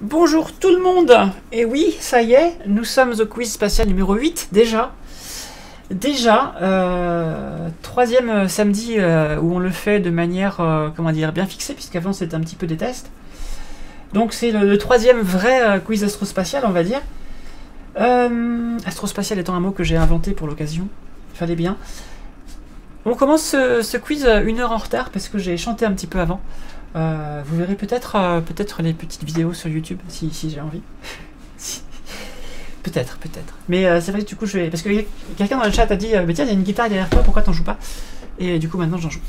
Bonjour tout le monde. Et oui, ça y est, nous sommes au quiz spatial numéro 8, déjà. Troisième samedi où on le fait de manière, comment dire, bien fixée, puisqu'avant c'était un petit peu des tests. Donc c'est le troisième vrai quiz astrospatial, on va dire. Astrospatial étant un mot que j'ai inventé pour l'occasion, il fallait bien. On commence ce quiz 1 heure en retard parce que j'ai chanté un petit peu avant. Vous verrez peut-être les petites vidéos sur YouTube si j'ai envie. Peut-être. Mais c'est vrai que du coup je vais... Parce que quelqu'un dans le chat a dit mais tiens, il y a une guitare derrière toi, pourquoi t'en joues pas? Et du coup maintenant j'en joue.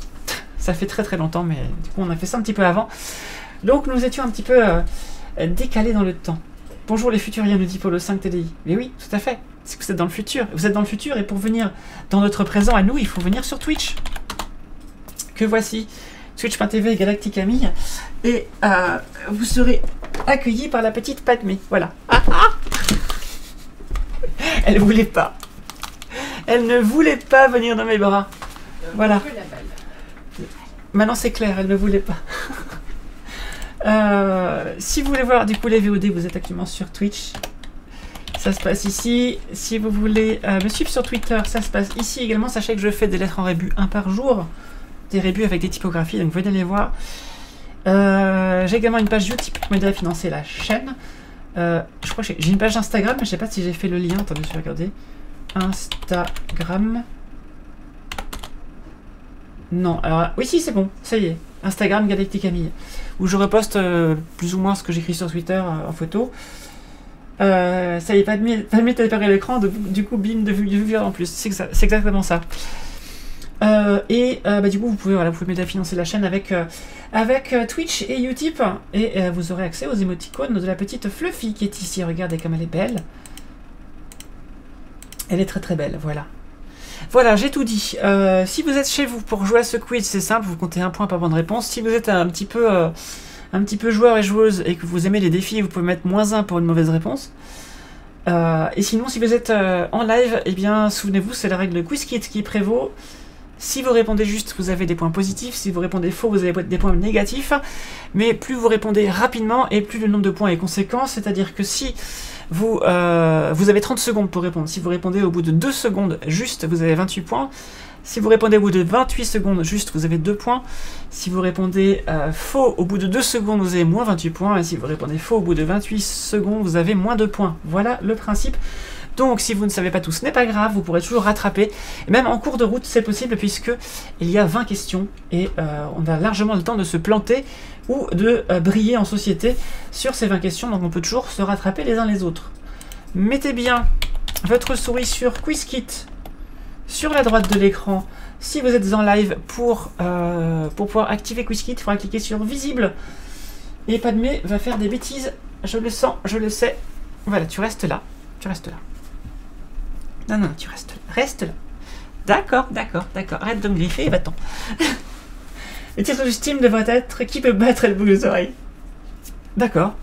Ça fait très longtemps, mais du coup on a fait ça un petit peu avant. Donc nous étions un petit peu décalés dans le temps. Bonjour les futuriens, nous dit Polo 5 TDI. Mais oui, tout à fait. C'est que vous êtes dans le futur. Vous êtes dans le futur et pour venir dans notre présent à nous, il faut venir sur Twitch. Que voici. Twitch.tv Galactic Camille. Et vous serez accueillis par la petite Padmé. Voilà. Elle voulait pas. Elle ne voulait pas venir dans mes bras. Voilà. Maintenant c'est clair, elle ne voulait pas. Si vous voulez voir du coup les VOD, vous êtes actuellement sur Twitch. Ça se passe ici. Si vous voulez me suivre sur Twitter, ça se passe ici également. Sachez que je fais des lettres en rébus 1 par jour. Des rébus avec des typographies, donc venez les voir. J'ai également une page YouTube qui m'aide à financer la chaîne. Je crois que j'ai une page Instagram, mais je sais pas si j'ai fait le lien. Attendez, je vais regarder. Instagram. Non, alors oui, si, c'est bon, ça y est. Instagram Galactic Camille, où je reposte plus ou moins ce que j'écris sur Twitter en photo. Ça y est, pas de mettre à l'écran, du coup, bim, de vue en plus. C'est exactement ça. Du coup, vous pouvez m'aider à financer la chaîne avec Twitch et Utip. Et vous aurez accès aux émoticônes de la petite Fluffy qui est ici. Regardez comme elle est belle. Elle est très belle, voilà. Voilà, j'ai tout dit. Si vous êtes chez vous pour jouer à ce quiz, c'est simple, vous comptez 1 point par bonne réponse. Si vous êtes un petit peu joueur et joueuse et que vous aimez les défis, vous pouvez mettre -1 pour une mauvaise réponse. Et sinon, si vous êtes en live, eh bien, souvenez-vous, c'est la règle de QuizKit qui prévaut. Si vous répondez juste, vous avez des points positifs. Si vous répondez faux, vous avez des points négatifs. Mais plus vous répondez rapidement et plus le nombre de points est conséquent. C'est-à-dire que si vous avez 30 secondes pour répondre. Si vous répondez au bout de 2 secondes juste, vous avez 28 points. Si vous répondez au bout de 28 secondes juste, vous avez 2 points. Si vous répondez faux au bout de 2 secondes, vous avez moins 28 points. Et si vous répondez faux au bout de 28 secondes, vous avez moins 2 points. Voilà le principe. Donc si vous ne savez pas tout, ce n'est pas grave, vous pourrez toujours rattraper. Et même en cours de route, c'est possible puisque il y a 20 questions et on a largement le temps de se planter ou de briller en société sur ces 20 questions. Donc on peut toujours se rattraper les uns les autres. Mettez bien votre souris sur QuizKit sur la droite de l'écran. Si vous êtes en live pour pouvoir activer QuizKit, il faudra cliquer sur visible. Et Padmé va faire des bêtises. Je le sens, je le sais. Voilà, tu restes là. Tu restes là. Non, tu restes là. Reste là. D'accord. Arrête de me griffer et va-t'en. Le titre du Steam devrait être Qui peut battre le bout aux oreilles. D'accord.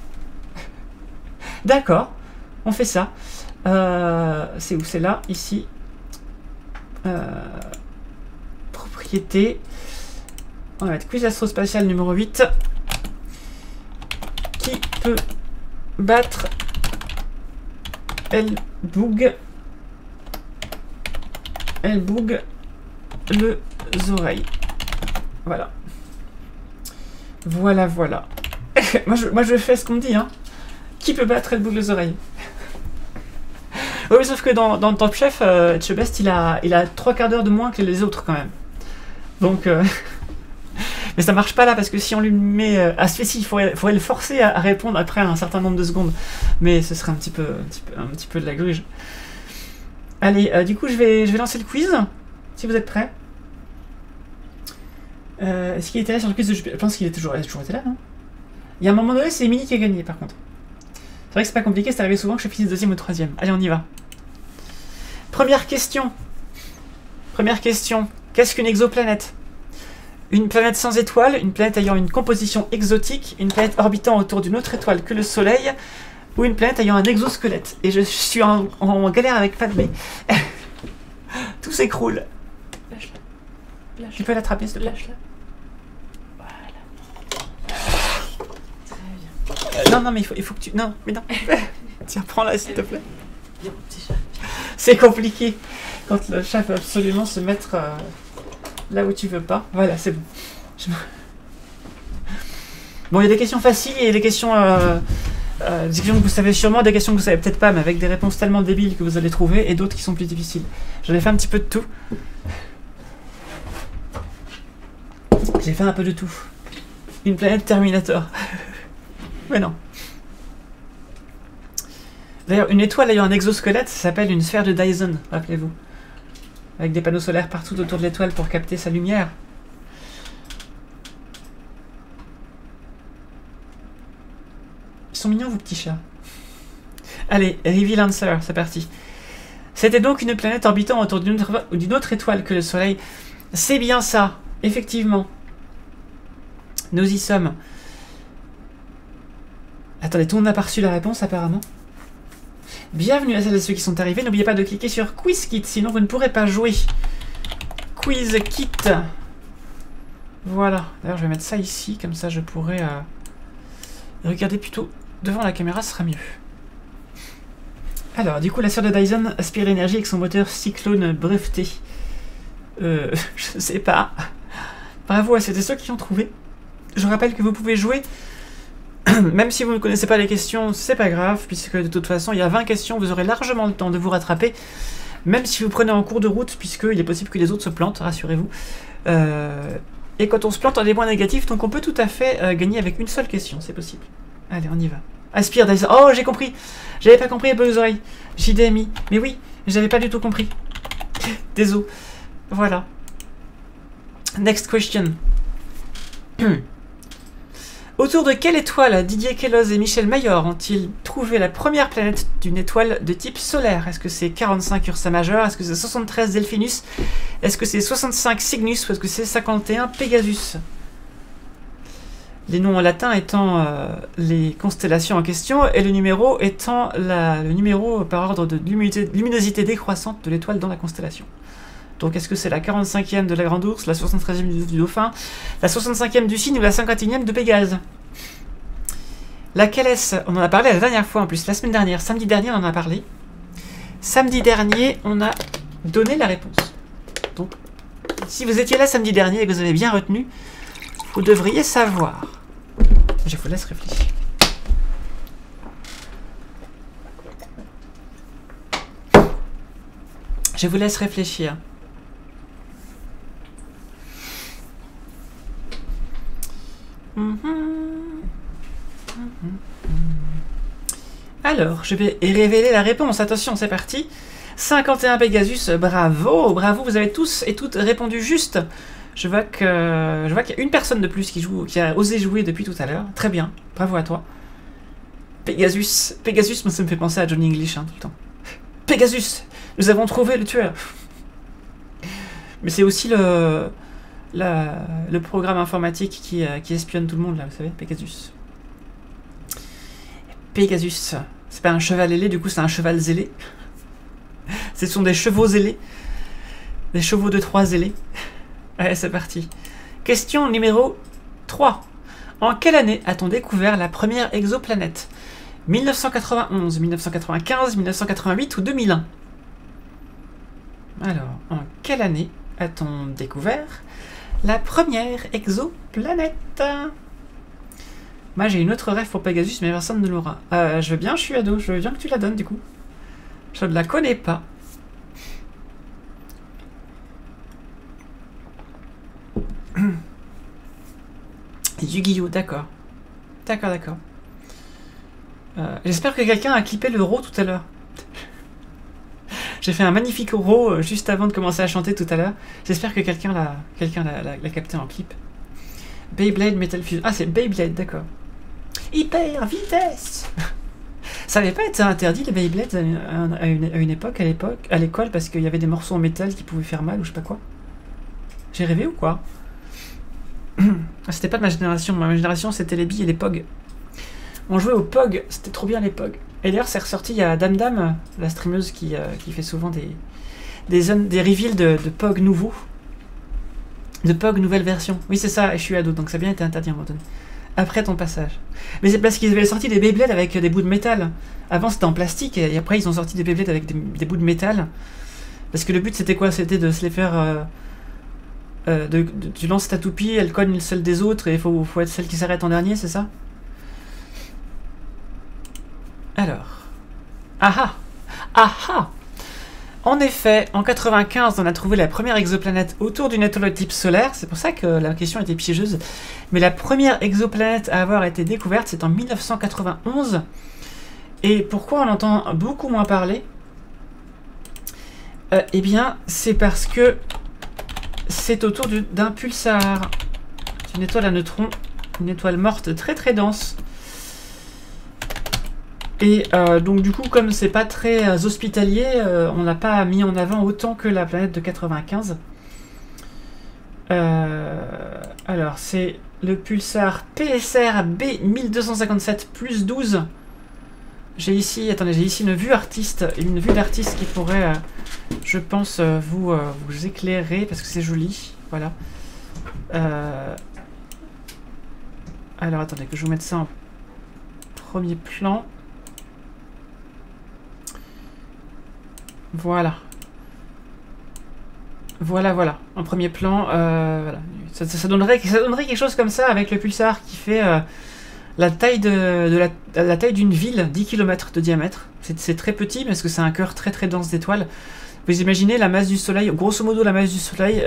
On fait ça. C'est où? C'est là, ici. Propriété. On va mettre quiz astrospatial numéro 8. Qui peut battre Elle bouge les oreilles. Voilà. moi je fais ce qu'on me dit, hein. Qui peut battre Elle bouge les oreilles? Oui, sauf que dans Top Chef, Chebest il a 3/4 d'heure de moins que les autres quand même. Donc mais ça marche pas là parce que si on lui met à celui-ci, il faudrait le forcer à répondre après un certain nombre de secondes. Mais ce serait un petit peu de la gruge. Allez, du coup je vais lancer le quiz. Si vous êtes prêts. Est-ce qu'il était là sur le quiz de Jupiter? Je pense qu'il a toujours été là, non? Il y a un moment donné, c'est Emily qui a gagné par contre. C'est vrai que c'est pas compliqué, c'est arrivé souvent que je finisse 2e ou 3e. Allez, on y va. Première question. Qu'est-ce qu'une exoplanète? Une planète sans étoile, une planète ayant une composition exotique, une planète orbitant autour d'une autre étoile que le Soleil, ou une planète ayant un exosquelette. Et je suis en galère avec Padmé. Tout s'écroule. Lâche-la. Tu peux l'attraper, s'il te plaît? Lâche-la. Voilà. Très bien. Non, non, mais il faut que tu... Non, mais non. Tiens, prends-la, s'il te plaît. C'est compliqué quand le chat veut absolument se mettre là où tu veux pas. Voilà, c'est bon. Bon, il y a des questions faciles et des questions que vous savez sûrement, des questions que vous savez peut-être pas, mais avec des réponses tellement débiles que vous allez trouver, et d'autres qui sont plus difficiles. J'en ai fait un petit peu de tout. J'ai fait un peu de tout. Une planète Terminator. Mais non. D'ailleurs, une étoile ayant un exosquelette, ça s'appelle une sphère de Dyson, rappelez-vous. Avec des panneaux solaires partout autour de l'étoile pour capter sa lumière. Ils sont mignons, vos petits chats. Allez, reveal answer, c'est parti. C'était donc une planète orbitant autour d'une autre étoile que le Soleil. C'est bien ça, effectivement. Nous y sommes. Attendez, tout le monde n'a pas reçu la réponse apparemment. Bienvenue à celles et ceux qui sont arrivés. N'oubliez pas de cliquer sur Quiz Kit, sinon vous ne pourrez pas jouer. Quiz Kit. Voilà. D'ailleurs, je vais mettre ça ici, comme ça je pourrai regarder plutôt devant la caméra, ce sera mieux. Alors, du coup, la sœur de Dyson aspire l'énergie avec son moteur Cyclone breveté. Je sais pas. Bravo à celles et ceux qui ont trouvé. Je rappelle que vous pouvez jouer, même si vous ne connaissez pas les questions, c'est pas grave, puisque de toute façon, il y a 20 questions, vous aurez largement le temps de vous rattraper, même si vous prenez en cours de route, puisqu'il est possible que les autres se plantent, rassurez-vous. Et quand on se plante, on a des points négatifs, donc on peut tout à fait gagner avec une seule question, c'est possible. Allez, on y va. Aspire Dyson. Oh, j'ai compris. J'avais pas compris, aux oreilles. JDMI. Mais oui, j'avais pas du tout compris. Désolé. Voilà. Next question. Autour de quelle étoile Didier Queloz et Michel Mayor ont-ils trouvé la première planète d'une étoile de type solaire? Est-ce que c'est 45 Ursa Major? Est-ce que c'est 73 Delphinus? Est-ce que c'est 65 Cygnus? Ou est-ce que c'est 51 Pegasus? Les noms en latin étant les constellations en question et le numéro étant le numéro par ordre de luminosité décroissante de l'étoile dans la constellation. Donc est-ce que c'est la 45e de la Grande Ourse, la 73e du Dauphin, la 65e du Cygne ou la 51e de Pégase? Laquelle est-ce? On en a parlé la dernière fois en plus, la semaine dernière, samedi dernier on en a parlé. Samedi dernier, on a donné la réponse. Donc, si vous étiez là samedi dernier et que vous avez bien retenu, vous devriez savoir. Je vous laisse réfléchir. Je vous laisse réfléchir. Alors, je vais révéler la réponse. Attention, c'est parti. 51 Pegasus, bravo, bravo, vous avez tous et toutes répondu juste. Je vois qu'il y a une personne de plus qui a osé jouer depuis tout à l'heure. Très bien, bravo à toi. Pegasus, moi ça me fait penser à Johnny English tout le temps. Pegasus, nous avons trouvé le tueur. Mais c'est aussi le programme informatique qui espionne tout le monde là, vous savez, Pegasus. Pegasus, c'est pas un cheval ailé, du coup c'est un cheval zélé. Ce sont des chevaux zélés. Des chevaux de 3 zélés. Allez, c'est parti. Question numéro 3. En quelle année a-t-on découvert la première exoplanète? 1991, 1995, 1988 ou 2001? Alors, en quelle année a-t-on découvert la première exoplanète? Moi, j'ai une autre rêve pour Pegasus, mais personne ne l'aura. Je veux bien, je suis ado, je veux bien que tu la donnes, du coup. Je ne la connais pas. Yu-Gi-Oh, d'accord. D'accord. J'espère que quelqu'un a clippé le Ro tout à l'heure. J'ai fait un magnifique Ro juste avant de commencer à chanter tout à l'heure. J'espère que quelqu'un l'a capté en clip. Beyblade Metal Fusion. Ah, c'est Beyblade, d'accord. Hyper vitesse. Ça n'avait pas été interdit les Beyblades à une époque, à l'école, parce qu'il y avait des morceaux en métal qui pouvaient faire mal ou je sais pas quoi. J'ai rêvé ou quoi? C'était pas de ma génération c'était les billes et les POG. On jouait au POG, c'était trop bien les POG. Et d'ailleurs c'est ressorti, il y a Dame Dame, la streameuse qui fait souvent des reveals de POG nouveaux. De POG nouvelle version. Oui c'est ça, et je suis ado, donc ça a bien été interdit à un moment donné. Après ton passage. Mais c'est parce qu'ils avaient sorti des Beyblades avec des bouts de métal. Avant c'était en plastique et après ils ont sorti des Beyblades avec des bouts de métal. Parce que le but c'était quoi? C'était de se les faire... tu lances ta toupie, elle cogne celle des autres et il faut être celle qui s'arrête en dernier, c'est ça? Alors... Ah ah! En effet, en 95, on a trouvé la première exoplanète autour d'une étoile de type solaire. C'est pour ça que la question était piégeuse. Mais la première exoplanète à avoir été découverte, c'est en 1991. Et pourquoi on entend beaucoup moins parler? Eh bien, c'est parce que c'est autour d'un pulsar. C'est une étoile à neutrons, une étoile morte très très dense. Et donc du coup, comme c'est pas très hospitalier, on n'a pas mis en avant autant que la planète de 95. Alors c'est le pulsar PSR B1257 plus 12. J'ai ici, attendez, j'ai ici une vue d'artiste qui pourrait, je pense, vous éclairer parce que c'est joli. Voilà. Alors attendez que je vous mette ça en premier plan. Voilà. Voilà. En premier plan, voilà. Ça donnerait quelque chose comme ça avec le pulsar qui fait la taille la taille d'une ville, 10 km de diamètre. C'est très petit parce que c'est un cœur très très dense d'étoiles. Vous imaginez la masse du Soleil, grosso modo la masse du Soleil,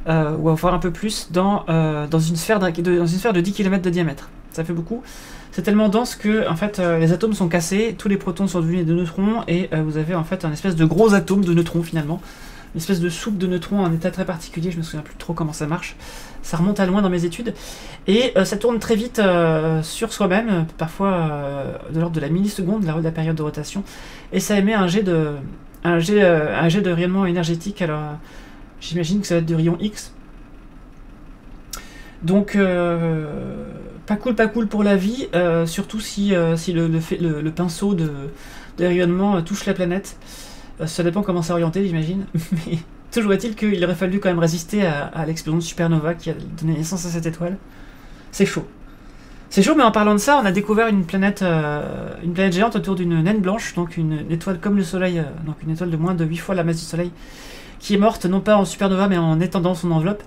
ou voire un peu plus, dans une sphère de 10 km de diamètre. Ça fait beaucoup. C'est tellement dense que en fait, les atomes sont cassés, tous les protons sont devenus des neutrons, et vous avez en fait un espèce de gros atome de neutrons finalement. Une espèce de soupe de neutrons, un état très particulier, je me souviens plus trop comment ça marche. Ça remonte à loin dans mes études. Et ça tourne très vite sur soi-même, parfois de l'ordre de la milliseconde, la période de rotation. Et ça émet un jet de rayonnement énergétique, alors j'imagine que ça va être de rayon X. Donc pas cool pour la vie, surtout si le pinceau de rayonnement touche la planète. Ça dépend comment c'est orienté, j'imagine, mais toujours est-il qu'il aurait fallu quand même résister à l'explosion de supernova qui a donné naissance à cette étoile. C'est chaud. C'est chaud, mais en parlant de ça, on a découvert une planète géante autour d'une naine blanche, donc une étoile comme le Soleil, donc une étoile de moins de 8 fois la masse du Soleil, qui est morte non pas en supernova, mais en étendant son enveloppe.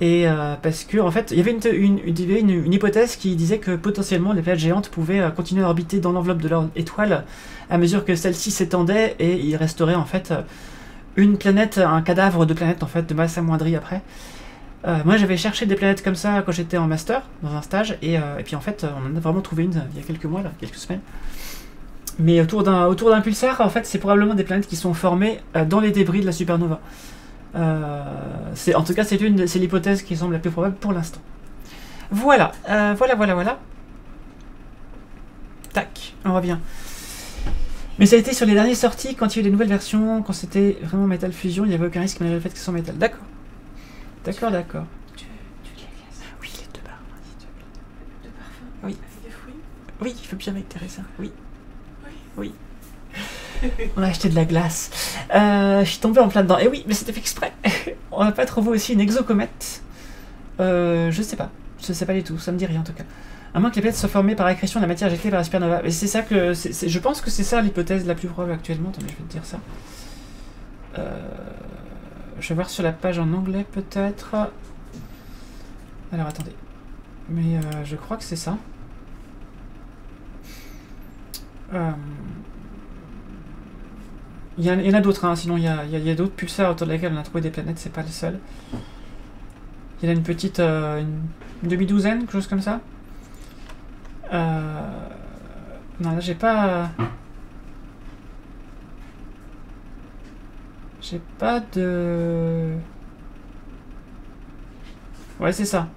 Et parce que en fait, il y avait une hypothèse qui disait que potentiellement les planètes géantes pouvaient continuer à orbiter dans l'enveloppe de leur étoile à mesure que celle-ci s'étendait, et il resterait en fait une planète, un cadavre de planète en fait de masse amoindrie après. Moi j'avais cherché des planètes comme ça quand j'étais en master, dans un stage, et puis en fait on en a vraiment trouvé une il y a quelques mois, là, quelques semaines. Mais autour d'un pulsar, en fait c'est probablement des planètes qui sont formées dans les débris de la supernova. En tout cas c'est l'hypothèse qui semble la plus probable pour l'instant. Voilà, voilà. Tac, on revient. Mais ça a été sur les dernières sorties, quand il y a eu des nouvelles versions, quand c'était vraiment Metal Fusion, il n'y avait aucun risque malgré le fait que ce soit métal. D'accord. Tu les glaces? Oui, les 2 barres. De parfum? Oui. Avec des fruits? Oui, il faut bien avec Teresa. Oui. On a acheté de la glace. Je suis tombé en plein dedans. Et oui, mais c'était fait exprès. On n'a pas trouvé aussi une exocomète? Je sais pas. Je sais pas du tout. Ça me dit rien en tout cas. À moins que les planètes soient formées par accrétion de la matière injectée par la supernova. Et c'est ça que... je pense que c'est ça l'hypothèse la plus probable actuellement. Attendez, je vais te dire ça. Je vais voir sur la page en anglais peut-être. Alors attendez. Mais je crois que c'est ça. Il y en a d'autres, hein. Sinon il y a d'autres pulsars autour de lesquels on a trouvé des planètes, c'est pas le seul. Il y en a une petite... une demi-douzaine, quelque chose comme ça. Non, là j'ai pas... J'ai pas de... Ouais, c'est ça.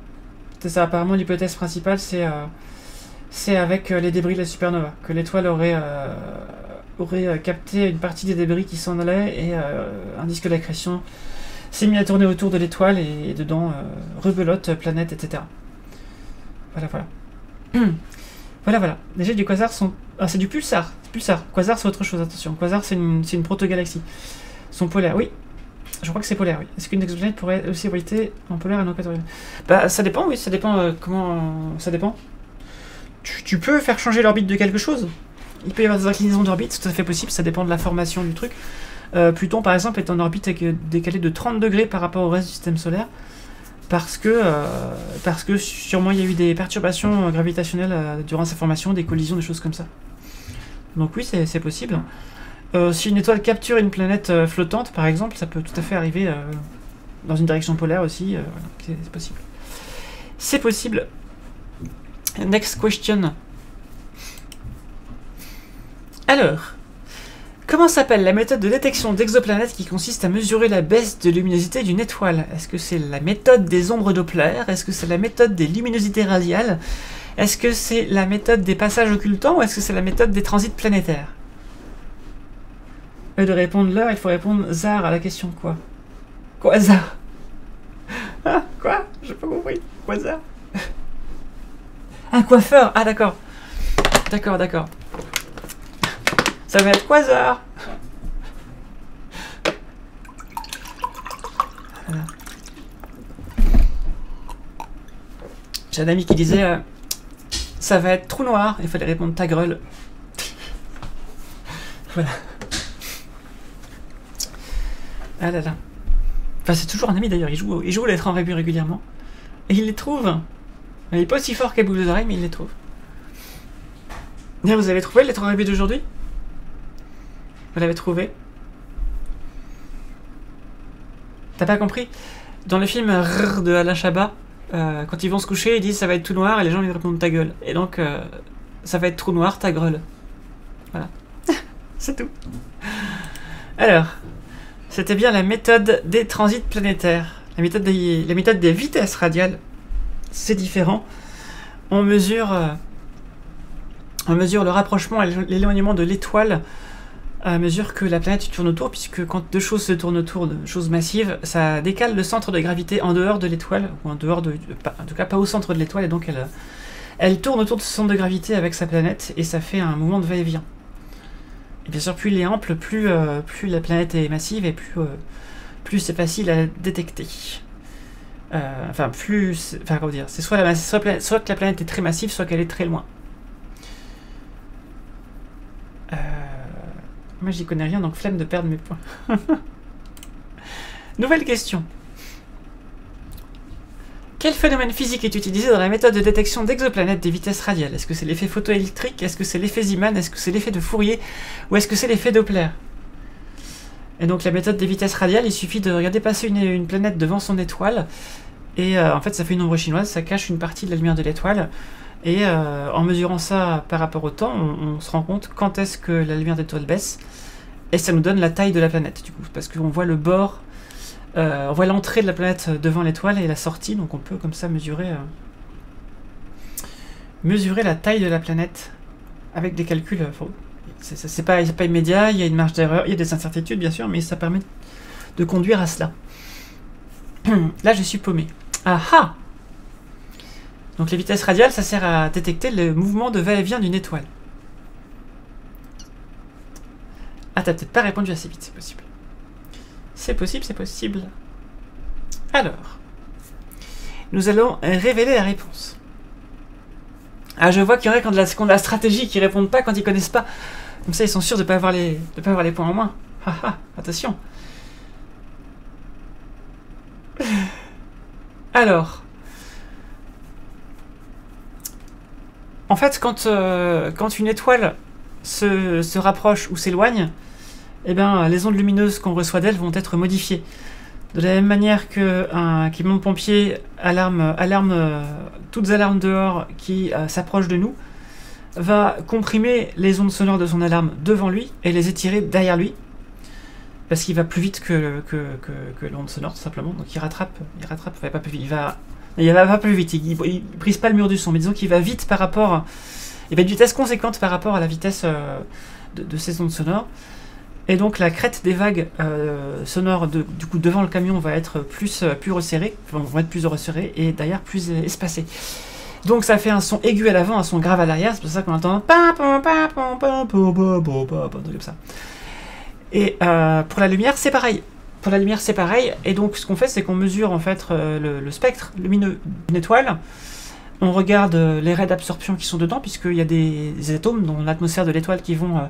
C'est ça, apparemment l'hypothèse principale c'est avec les débris de la supernova. Que l'étoile aurait capté une partie des débris qui s'en allaient et un disque d'accrétion s'est mis à tourner autour de l'étoile et dedans rebelote, planète, etc. Voilà. Voilà. Déjà du quasar sont... Ah, c'est du pulsar. Quasar c'est autre chose, attention. Quasar c'est une proto-galaxie. Sont polaires, oui. Je crois que c'est polaire, oui. Est-ce qu'une exoplanète pourrait aussi abriter en polaire et non équatorial? Bah, ça dépend, oui, ça dépend comment... ça dépend. Tu peux faire changer l'orbite de quelque chose. Il peut y avoir des inclinaisons d'orbite, c'est tout à fait possible, ça dépend de la formation du truc. Pluton, par exemple, est en orbite décalée de 30 degrés par rapport au reste du système solaire, parce que sûrement il y a eu des perturbations gravitationnelles durant sa formation, des collisions, des choses comme ça. Donc oui, c'est possible. Si une étoile capture une planète flottante, par exemple, ça peut tout à fait arriver dans une direction polaire aussi, c'est possible. C'est possible. Next question. Alors, comment s'appelle la méthode de détection d'exoplanètes qui consiste à mesurer la baisse de luminosité d'une étoile? Est-ce que c'est la méthode des ombres Doppler? Est-ce que c'est la méthode des luminosités radiales? Est-ce que c'est la méthode des passages occultants ou est-ce que c'est la méthode des transits planétaires? Au lieu de répondre l'heure, il faut répondre zar à la question quoi? Quoi zar? Ah, quoi? J'ai pas compris. Quoi zar? Un coiffeur. Ah d'accord. D'accord, d'accord. Ça va être Quasar. Voilà. J'ai un ami qui disait ça va être trou noir. Il fallait répondre ta greule. Voilà. Ah là là. Enfin, c'est toujours un ami d'ailleurs. Il joue les trains rébus régulièrement. Et il les trouve. Il n'est pas aussi fort qu'à boule de oreilles, mais il les trouve. Bien, vous avez trouvé les trains rébus d'aujourd'hui? Vous l'avez trouvé? T'as pas compris? Dans le film Rrr de Alain Chabat, quand ils vont se coucher, ils disent ça va être tout noir et les gens ils répondent ta gueule. Et donc, ça va être trou noir, ta greule. Voilà. C'est tout. Alors, c'était bien la méthode des transits planétaires. La méthode des vitesses radiales, c'est différent. On mesure le rapprochement et l'éloignement de l'étoile à mesure que la planète tourne autour, puisque quand deux choses se tournent autour de choses massives, ça décale le centre de gravité en dehors de l'étoile, ou en dehors de... en tout cas pas au centre de l'étoile, et donc elle tourne autour de ce centre de gravité avec sa planète, et ça fait un mouvement de va-et-vient. Et bien sûr, plus il est ample, plus la planète est massive, et plus c'est facile à détecter. Enfin, comment dire, c'est soit que la planète est très massive, soit qu'elle est très loin. Moi j'y connais rien, donc flemme de perdre mes points. Nouvelle question. Quel phénomène physique est utilisé dans la méthode de détection d'exoplanètes des vitesses radiales? Est-ce que c'est l'effet photoélectrique? Est-ce que c'est l'effet Zeeman? Est-ce que c'est l'effet de Fourier? Ou est-ce que c'est l'effet Doppler? Et donc la méthode des vitesses radiales, il suffit de regarder passer une planète devant son étoile, et en fait ça fait une ombre chinoise, ça cache une partie de la lumière de l'étoile. Et en mesurant ça par rapport au temps, on se rend compte quand est-ce que la lumière de l'étoile baisse, et ça nous donne la taille de la planète, du coup, parce qu'on voit le bord, on voit l'entrée de la planète devant l'étoile et la sortie, donc on peut comme ça mesurer la taille de la planète avec des calculs. C'est pas immédiat, il y a une marge d'erreur, il y a des incertitudes bien sûr, mais ça permet de conduire à cela. Là je suis paumé. Ah ah! Donc les vitesses radiales, ça sert à détecter le mouvement de va-et-vient d'une étoile. Ah, t'as peut-être pas répondu assez vite, c'est possible. C'est possible, c'est possible. Alors, nous allons révéler la réponse. Ah, je vois qu'il y en a qui ont de la stratégie, qui répondent pas quand ils connaissent pas. Comme ça, ils sont sûrs de pas avoir les points en moins. Haha, attention. Alors... En fait, quand une étoile se rapproche ou s'éloigne, eh ben, les ondes lumineuses qu'on reçoit d'elle vont être modifiées. De la même manière qu'un équipement de pompier alarme toutes alarmes dehors qui s'approchent de nous, va comprimer les ondes sonores de son alarme devant lui et les étirer derrière lui, parce qu'il va plus vite que l'onde sonore, tout simplement. Donc il rattrape, pas plus vite, il va pas plus vite, il brise pas le mur du son, mais disons qu'il va vite par rapport... Il va à une vitesse conséquente par rapport à la vitesse de ces ondes sonores. Et donc la crête des vagues sonores du coup devant le camion va être plus resserrée, vont être plus resserrées et derrière plus espacées. Donc ça fait un son aigu à l'avant, un son grave à l'arrière, c'est pour ça qu'on entend... comme ça. Et pour la lumière, c'est pareil. pour la lumière, c'est pareil. Et donc, ce qu'on fait, c'est qu'on mesure en fait le spectre lumineux d'une étoile. On regarde les raies d'absorption qui sont dedans, puisqu'il y a des atomes dans l'atmosphère de l'étoile qui vont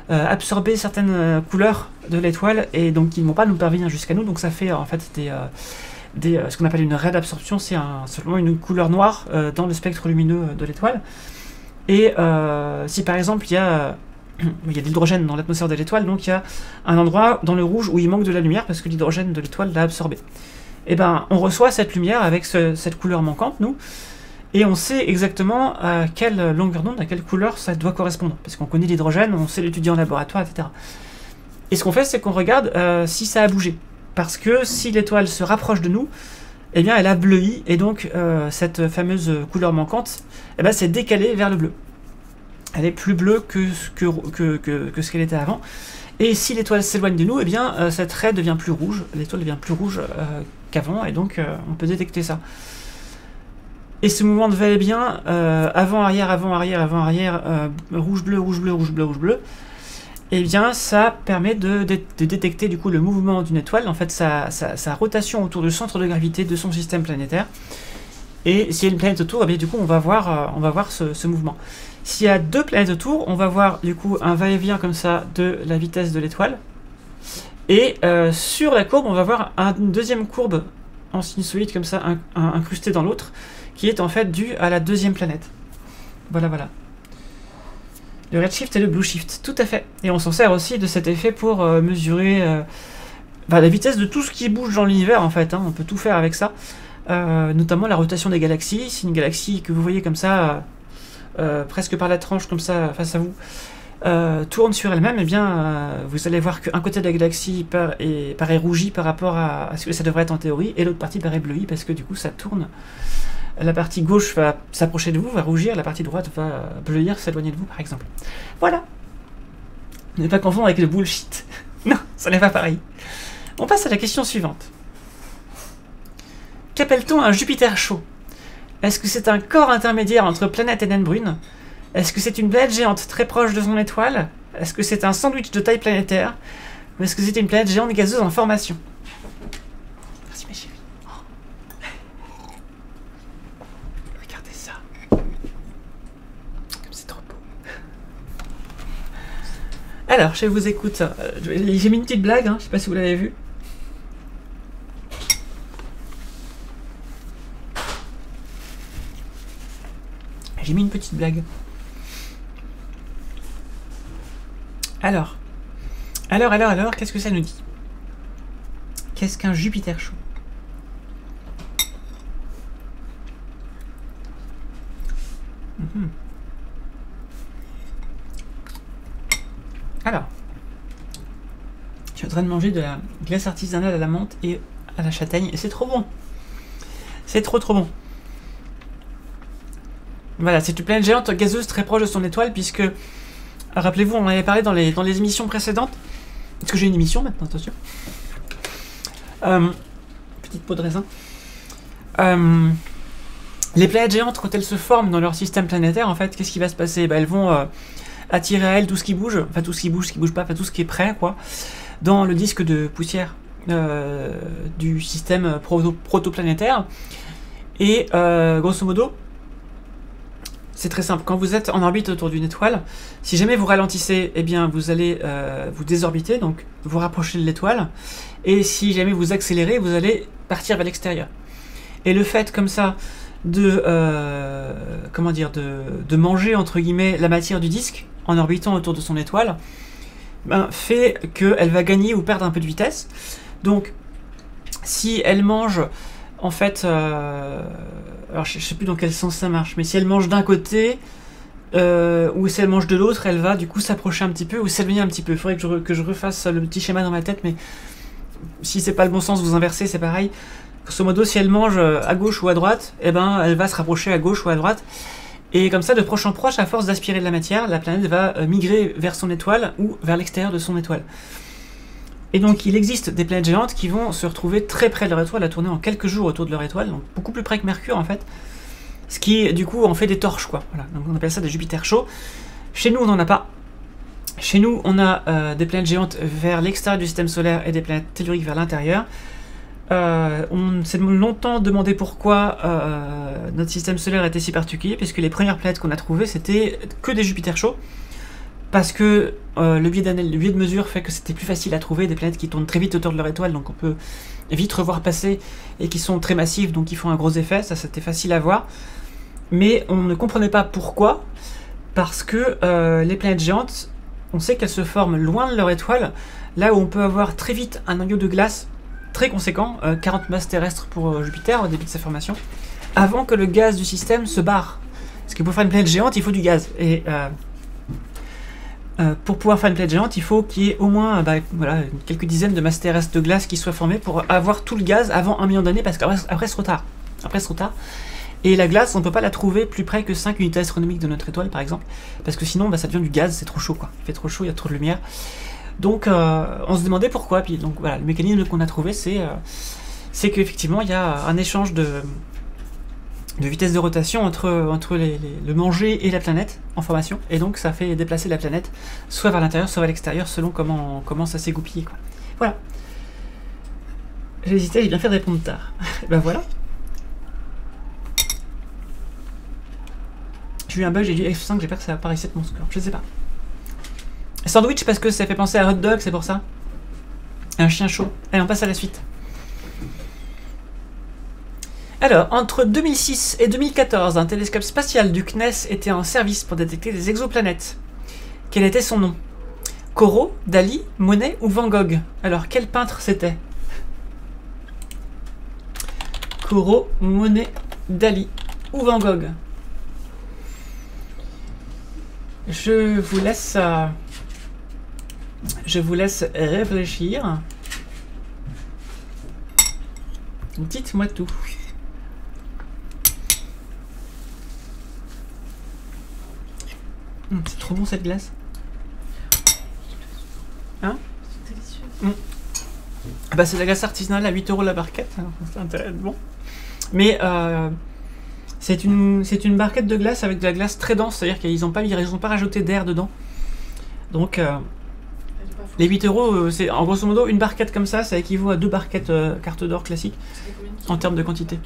absorber certaines couleurs de l'étoile et donc qui ne vont pas nous parvenir jusqu'à nous. Donc, ça fait en fait ce qu'on appelle une raie d'absorption. C'est simplement une couleur noire dans le spectre lumineux de l'étoile. Et si par exemple il y a de l'hydrogène dans l'atmosphère de l'étoile, donc il y a un endroit dans le rouge où il manque de la lumière parce que l'hydrogène de l'étoile l'a absorbé. Et ben on reçoit cette lumière avec cette couleur manquante, nous, et on sait exactement à quelle longueur d'onde, à quelle couleur ça doit correspondre, parce qu'on connaît l'hydrogène, on sait l'étudier en laboratoire, etc. Et ce qu'on fait, c'est qu'on regarde si ça a bougé, parce que si l'étoile se rapproche de nous, eh bien elle a bleui, et donc cette fameuse couleur manquante, eh ben, c'est décalé vers le bleu. Elle est plus bleue que ce qu'elle était avant. Et si l'étoile s'éloigne de nous, eh bien cette raie devient plus rouge, l'étoile devient plus rouge qu'avant, et donc on peut détecter ça. Et ce mouvement de va-et-vient, avant-arrière, avant-arrière, avant-arrière, rouge-bleu, rouge-bleu, rouge-bleu, rouge-bleu, eh bien ça permet de détecter du coup le mouvement d'une étoile, en fait sa rotation autour du centre de gravité de son système planétaire. Et s'il y a une planète autour, eh bien, du coup on va voir ce mouvement. S'il y a deux planètes autour, on va voir du coup un va-et-vient comme ça de la vitesse de l'étoile. Et sur la courbe, on va voir une deuxième courbe en sinusoïde comme ça, incrustée dans l'autre, qui est en fait due à la deuxième planète. Voilà, voilà. Le redshift et le blueshift, tout à fait. Et on s'en sert aussi de cet effet pour mesurer la vitesse de tout ce qui bouge dans l'univers, en fait. Hein. On peut tout faire avec ça. Notamment la rotation des galaxies. Si une galaxie que vous voyez comme ça, presque par la tranche, comme ça, face à vous, tourne sur elle-même, eh bien, vous allez voir qu'un côté de la galaxie paraît rougi par rapport à ce que ça devrait être en théorie, et l'autre partie paraît bleue, parce que du coup, ça tourne. La partie gauche va s'approcher de vous, va rougir, la partie droite va bleuir, s'éloigner de vous, par exemple. Voilà. Ne pas confondre avec le bullshit. Non, ça n'est pas pareil. On passe à la question suivante. Qu'appelle-t-on un Jupiter chaud? Est-ce que c'est un corps intermédiaire entre planète et naine brune? Est-ce que c'est une planète géante très proche de son étoile? Est-ce que c'est un sandwich de taille planétaire? Ou est-ce que c'est une planète géante gazeuse en formation? Merci ma chérie. Oh. Regardez ça. Comme c'est trop beau. Alors, je vous écoute. J'ai mis une petite blague, hein, je sais pas si vous l'avez vu. J'ai mis une petite blague. Alors, qu'est-ce que ça nous dit? Qu'est-ce qu'un Jupiter chaud? Alors, je suis en train de manger de la glace artisanale à la menthe et à la châtaigne, et c'est trop bon. C'est trop bon. Voilà, c'est une planète géante gazeuse très proche de son étoile, puisque, rappelez-vous, on en avait parlé dans les émissions précédentes. Est-ce que j'ai une émission maintenant? Attention. Petite peau de raisin. Les planètes géantes, quand elles se forment dans leur système planétaire, en fait, qu'est-ce qui va se passer? Elles vont attirer à elles tout ce qui bouge, enfin tout ce qui bouge pas, enfin tout ce qui est prêt, quoi, dans le disque de poussière du système protoplanétaire. Et grosso modo, c'est très simple. Quand vous êtes en orbite autour d'une étoile, si jamais vous ralentissez, eh bien vous allez vous désorbiter, donc vous rapprocher de l'étoile. Et si jamais vous accélérez, vous allez partir vers l'extérieur. Et le fait comme ça de manger entre guillemets la matière du disque en orbitant autour de son étoile, fait qu'elle va gagner ou perdre un peu de vitesse. Donc si elle mange en fait, alors je sais plus dans quel sens ça marche, mais si elle mange d'un côté ou si elle mange de l'autre, elle va du coup s'approcher un petit peu ou s'éloigner un petit peu. Il faudrait que je refasse le petit schéma dans ma tête, mais si c'est pas le bon sens, vous inversez, c'est pareil. Grosso modo, si elle mange à gauche ou à droite, eh ben, elle va se rapprocher à gauche ou à droite. Et comme ça, de proche en proche, à force d'aspirer de la matière, la planète va migrer vers son étoile ou vers l'extérieur de son étoile. Et donc, il existe des planètes géantes qui vont se retrouver très près de leur étoile, à tourner en quelques jours autour de leur étoile, donc beaucoup plus près que Mercure en fait. Ce qui, du coup, en fait des torches, quoi. Voilà. Donc, on appelle ça des Jupiters chauds. Chez nous, on n'en a pas. Chez nous, on a des planètes géantes vers l'extérieur du système solaire et des planètes telluriques vers l'intérieur. On s'est longtemps demandé pourquoi notre système solaire était si particulier, puisque les premières planètes qu'on a trouvées, c'était que des Jupiters chauds, parce que le biais de mesure fait que c'était plus facile à trouver des planètes qui tournent très vite autour de leur étoile, donc on peut vite revoir passer, et qui sont très massives, donc qui font un gros effet, ça c'était facile à voir. Mais on ne comprenait pas pourquoi, parce que les planètes géantes, on sait qu'elles se forment loin de leur étoile, là où on peut avoir très vite un noyau de glace très conséquent, 40 masses terrestres pour Jupiter au début de sa formation, avant que le gaz du système se barre. Parce que pour faire une planète géante, il faut du gaz. Et pour pouvoir faire une planète géante, il faut qu'il y ait au moins voilà, quelques dizaines de masses terrestres de glace qui soient formées pour avoir tout le gaz avant 1 million d'années, parce qu'après c'est trop tard. Après c'est trop tard. Et la glace, on ne peut pas la trouver plus près que 5 unités astronomiques de notre étoile, par exemple, parce que sinon ça devient du gaz, c'est trop chaud, quoi. Il fait trop chaud, il y a trop de lumière. Donc on se demandait pourquoi, puis donc voilà, le mécanisme qu'on a trouvé, c'est qu'effectivement il y a un échange de vitesse de rotation entre le manger et la planète en formation, et donc ça fait déplacer la planète soit vers l'intérieur, soit vers l'extérieur, selon comment ça s'est goupillé, quoi. Voilà. J'ai hésité, j'ai bien fait de répondre tard. Ben voilà. J'ai eu un bug, j'ai dit F5, j'ai peur que ça apparaisse mon score, je sais pas. Sandwich parce que ça fait penser à hot dog, c'est pour ça. Un chien chaud. Allez, on passe à la suite. Alors, entre 2006 et 2014, un télescope spatial du CNES était en service pour détecter des exoplanètes. Quel était son nom? Corot, Dali, Monet ou Van Gogh? Alors, quel peintre c'était? Corot, Monet, Dali ou Van Gogh? Je vous laisse réfléchir. Dites-moi tout. C'est trop bon cette glace. Hein? C'est délicieux. Bah c'est de la glace artisanale à 8 € la barquette. C'est intéressant. Bon. Mais c'est une barquette de glace avec de la glace très dense, c'est-à-dire qu'ils n'ont pas rajouté d'air dedans. Donc les 8 €, c'est en grosso modo une barquette comme ça équivaut à 2 barquettes carte d'or classique en termes de quantité.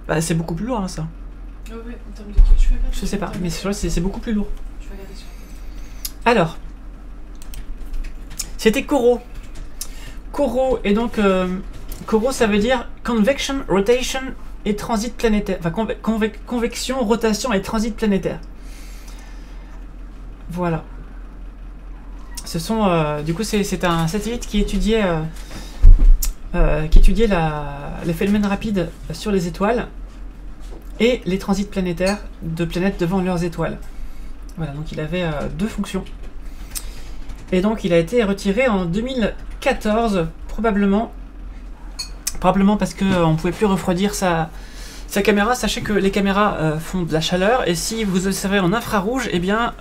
Bah, c'est beaucoup plus lourd hein, ça. Oh ouais, en termes de kilo, je vais regarder. Je sais pas, mais c'est beaucoup plus lourd. Je vais regarder sur Alors, c'était Corot. Corot, et donc Corot ça veut dire convection, rotation et transit planétaire. Enfin, convection, rotation et transit planétaire. Voilà. Ce sont, du coup, c'est un satellite qui étudiait les phénomènes rapides sur les étoiles et les transits planétaires de planètes devant leurs étoiles. Voilà, donc il avait 2 fonctions. Et donc il a été retiré en 2014, probablement parce qu'on ne pouvait plus refroidir sa caméra. Sachez que les caméras font de la chaleur, et si vous observez en infrarouge, eh bien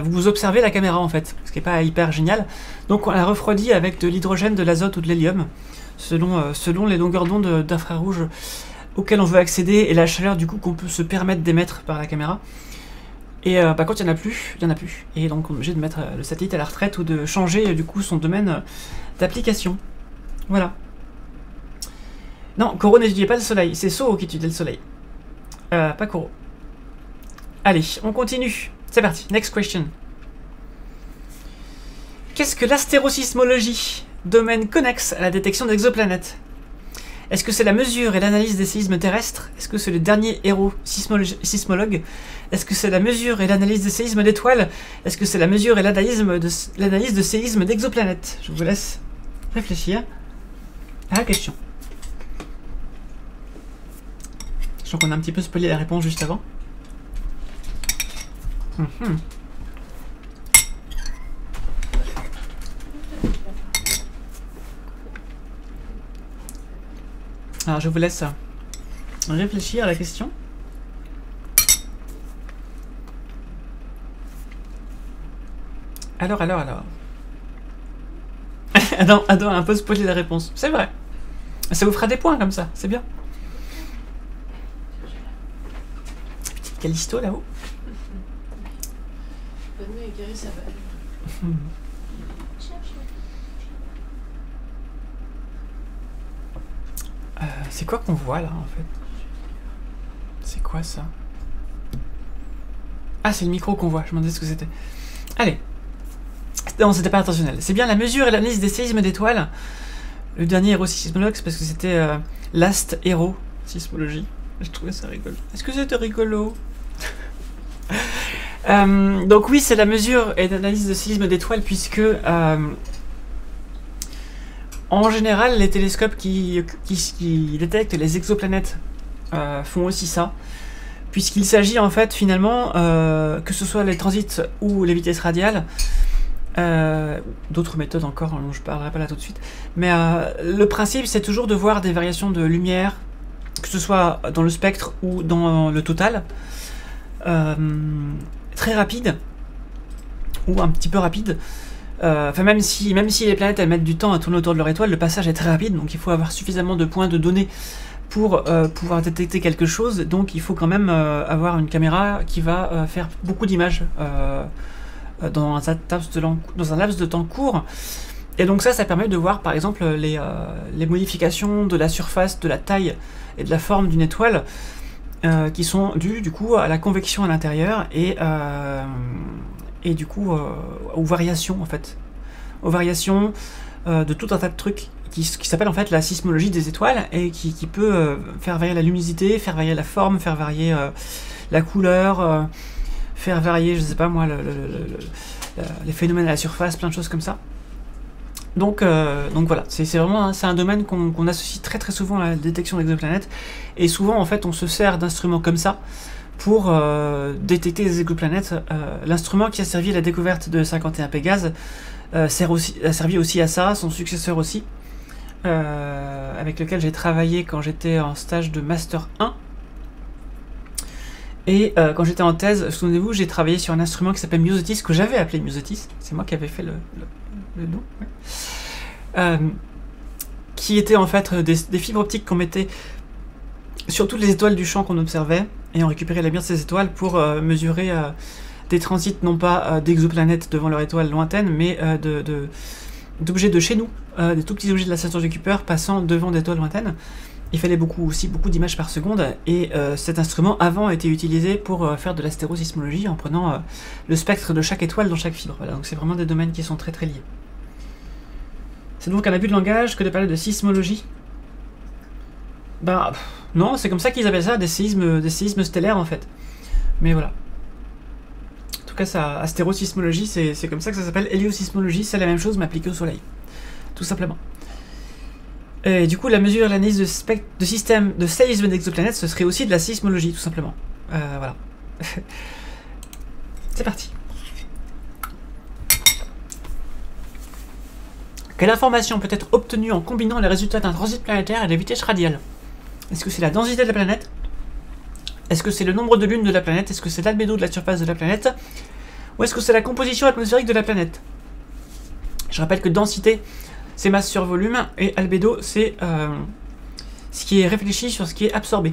vous observez la caméra en fait, ce qui n'est pas hyper génial. Donc on la refroidit avec de l'hydrogène, de l'azote ou de l'hélium, selon les longueurs d'onde d'infrarouge auxquelles on veut accéder, et la chaleur du coup qu'on peut se permettre d'émettre par la caméra. Et quand il n'y en a plus, il n'y en a plus. Et donc on est obligé de mettre le satellite à la retraite ou de changer du coup son domaine d'application. Voilà. Non, Corot n'étudiait pas le soleil, c'est Soo qui étudiait le soleil. Pas Corot. Allez, on continue. C'est parti, next question. Qu'est-ce que l'astérosismologie? Domaine connexe à la détection d'exoplanètes. Est-ce que c'est la mesure et l'analyse des séismes terrestres? Est-ce que c'est le dernier héros sismologue? Est-ce que c'est la mesure et l'analyse des séismes d'étoiles? Est-ce que c'est la mesure et l'analyse de séismes d'exoplanètes? Je vous laisse réfléchir à la question. Je crois qu'on a un petit peu spoilé la réponse juste avant. Alors je vous laisse réfléchir à la question. Alors. Adam a un peu spoilé la réponse. C'est vrai. Ça vous fera des points comme ça, c'est bien. Petite Callisto là-haut. Padmé a guéri sa balle. C'est quoi qu'on voit là en fait? C'est quoi ça? Ah, c'est le micro qu'on voit, je me demandais ce que c'était. Allez. Non, c'était pas intentionnel. C'est bien la mesure et l'analyse des séismes d'étoiles. Le dernier héros sismologue, c'est parce que c'était Last Hero Sismologie. Je trouvais ça rigolo. Est-ce que c'était rigolo? Donc oui, c'est la mesure et l'analyse de séismes d'étoiles, puisque en général, les télescopes qui détectent les exoplanètes font aussi ça, puisqu'il s'agit en fait finalement, que ce soit les transits ou les vitesses radiales, d'autres méthodes encore, dont je ne parlerai pas là tout de suite, mais le principe c'est toujours de voir des variations de lumière, que ce soit dans le spectre ou dans le total, très rapide, ou un petit peu rapide. Enfin, même si les planètes elles mettent du temps à tourner autour de leur étoile, le passage est très rapide, donc il faut avoir suffisamment de points de données pour pouvoir détecter quelque chose. Donc il faut quand même avoir une caméra qui va faire beaucoup d'images dans un laps de temps court. Et donc ça permet de voir par exemple les modifications de la surface, de la taille et de la forme d'une étoile qui sont dues du coup à la convection à l'intérieur et du coup aux variations en fait, aux variations de tout un tas de trucs qui s'appelle en fait la sismologie des étoiles, et qui peut faire varier la luminosité, faire varier la forme, faire varier la couleur, faire varier, je sais pas moi, les phénomènes à la surface, plein de choses comme ça. Donc voilà, c'est vraiment un domaine qu'on associe très très souvent à la détection d'exoplanètes, et souvent en fait on se sert d'instruments comme ça pour détecter les exoplanètes. L'instrument qui a servi à la découverte de 51 Pégase a servi aussi à ça, son successeur aussi, avec lequel j'ai travaillé quand j'étais en stage de Master 1. Et quand j'étais en thèse, souvenez-vous, j'ai travaillé sur un instrument qui s'appelle Myosotis, que j'avais appelé Myosotis, c'est moi qui avais fait le nom, ouais. Qui était en fait des fibres optiques qu'on mettait sur toutes les étoiles du champ qu'on observait, et on récupérait la lumière de ces étoiles pour mesurer des transits, non pas d'exoplanètes devant leur étoile lointaine, mais d'objets de chez nous, des tout petits objets de la Saturne de Kuiper passant devant des étoiles lointaines. Il fallait beaucoup d'images par seconde, et cet instrument avant a été utilisé pour faire de l'astérosismologie en prenant le spectre de chaque étoile dans chaque fibre. Voilà, donc c'est vraiment des domaines qui sont très très liés. C'est donc un abus de langage que de parler de sismologie. Bah non, c'est comme ça qu'ils appellent ça, des séismes stellaires en fait. Mais voilà. En tout cas, ça, astérosismologie, c'est comme ça que ça s'appelle. Héliosismologie, c'est la même chose mais appliquée au Soleil. Tout simplement. Et du coup, la mesure et l'analyse de système de séisme d'exoplanètes, ce serait aussi de la sismologie, tout simplement. Voilà. C'est parti. Quelle information peut être obtenue en combinant les résultats d'un transit planétaire et des vitesses radiales? Est-ce que c'est la densité de la planète? Est-ce que c'est le nombre de lunes de la planète? Est-ce que c'est l'albédo de la surface de la planète? Ou est-ce que c'est la composition atmosphérique de la planète? Je rappelle que densité, c'est masse sur volume, et albédo, c'est ce qui est réfléchi sur ce qui est absorbé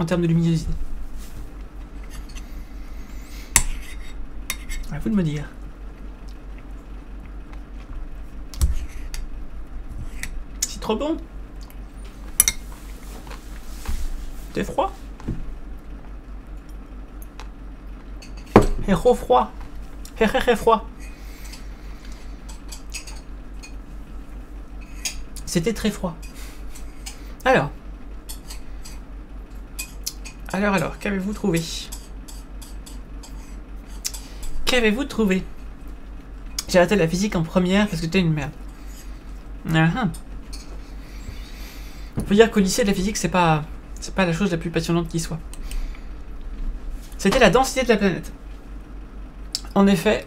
en termes de luminosité. À vous de me dire. C'est trop bon. T'es froid? Et froid. Et froid. C'était très froid. Alors, qu'avez-vous trouvé? Qu'avez-vous trouvé? J'ai raté la physique en première parce que t'es une merde. Faut dire qu'au lycée, la physique, c'est pas la chose la plus passionnante qui soit. C'était la densité de la planète. En effet,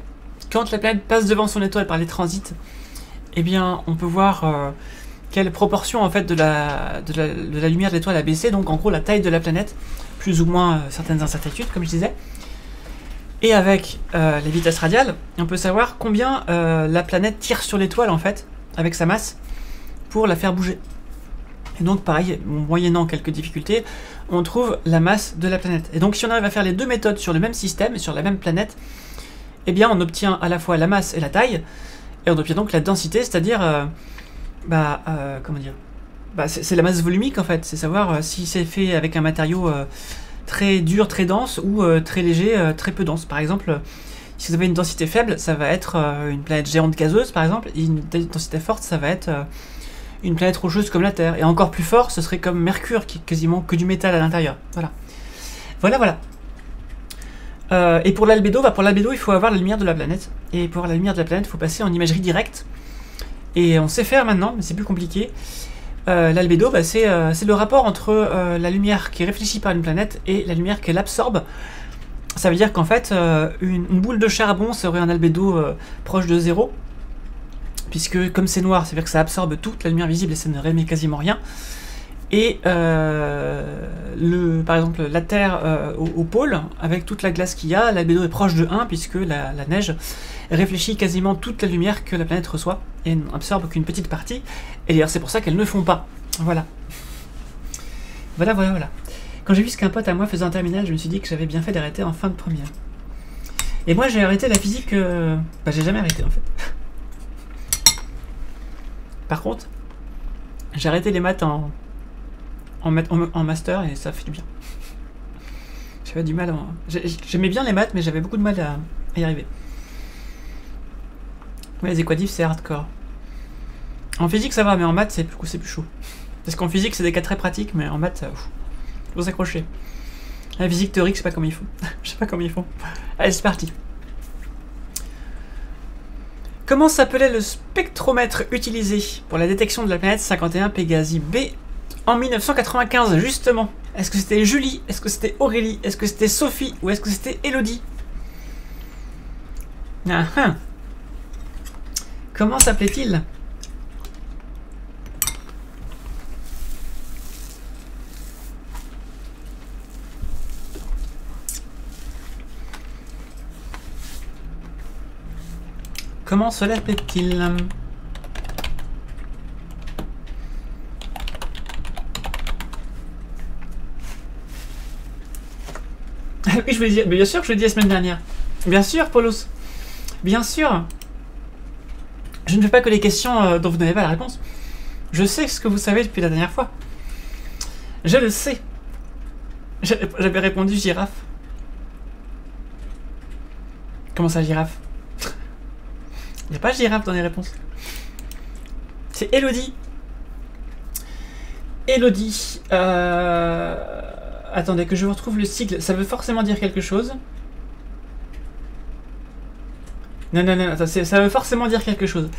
quand la planète passe devant son étoile par les transits, eh bien, on peut voir quelle proportion en fait de la lumière de l'étoile a baissé, donc en gros la taille de la planète, plus ou moins certaines incertitudes, comme je disais. Et avec les vitesses radiales, on peut savoir combien la planète tire sur l'étoile en fait, avec sa masse, pour la faire bouger. Et donc pareil, moyennant quelques difficultés, on trouve la masse de la planète. Et donc si on arrive à faire les deux méthodes sur le même système, et sur la même planète, eh bien on obtient à la fois la masse et la taille, et on obtient donc la densité, c'est-à-dire, comment dire, c'est la masse volumique en fait, c'est savoir si c'est fait avec un matériau très dur, très dense, ou très léger, très peu dense. Par exemple, si vous avez une densité faible, ça va être une planète géante gazeuse par exemple, et une densité forte, ça va être une planète rocheuse comme la Terre, et encore plus fort, ce serait comme Mercure, qui est quasiment que du métal à l'intérieur. Voilà. Voilà. Et pour l'albédo, il faut avoir la lumière de la planète. Et pour avoir la lumière de la planète, il faut passer en imagerie directe. Et on sait faire maintenant, mais c'est plus compliqué. L'albédo, c'est le rapport entre la lumière qui est réfléchie par une planète et la lumière qu'elle absorbe. Ça veut dire qu'en fait, une boule de charbon serait un albédo proche de 0. Puisque comme c'est noir, ça veut dire que ça absorbe toute la lumière visible et ça ne réémet quasiment rien. Et par exemple la Terre au pôle, avec toute la glace qu'il y a, l'albédo est proche de 1 puisque la neige réfléchit quasiment toute la lumière que la planète reçoit et n'absorbe qu'une petite partie. Et d'ailleurs c'est pour ça qu'elle ne fond pas. Voilà. Quand j'ai vu ce qu'un pote à moi faisait en terminale, je me suis dit que j'avais bien fait d'arrêter en fin de première. Et moi j'ai arrêté la physique, j'ai jamais arrêté en fait. Par contre, j'ai arrêté les maths en master et ça fait du bien. J'avais du mal j'aimais bien les maths, mais j'avais beaucoup de mal à y arriver. Ouais, les équatifs c'est hardcore. En physique ça va, mais en maths c'est plus chaud. Parce qu'en physique c'est des cas très pratiques, mais en maths faut s'accrocher. La physique théorique je sais pas comment ils font. Je sais pas comment ils font. Allez c'est parti. Comment s'appelait le spectromètre utilisé pour la détection de la planète 51 Pégasi B en 1995, justement? Est-ce que c'était Julie? Est-ce que c'était Aurélie? Est-ce que c'était Sophie? Ou est-ce que c'était Elodie? Comment s'appelait-il? Comment se l'appelait-il? Oui, je voulais dire, mais bien sûr que je l'ai dit la semaine dernière. Bien sûr, Paulos. Bien sûr. Je ne fais pas que les questions dont vous n'avez pas la réponse. Je sais ce que vous savez depuis la dernière fois. Je le sais. J'avais répondu girafe. Comment ça, girafe? Il n'y a pas girafe dans les réponses. C'est Elodie. Elodie. Attendez que je vous retrouve le sigle. Ça veut forcément dire quelque chose. Non, attends, ça veut forcément dire quelque chose.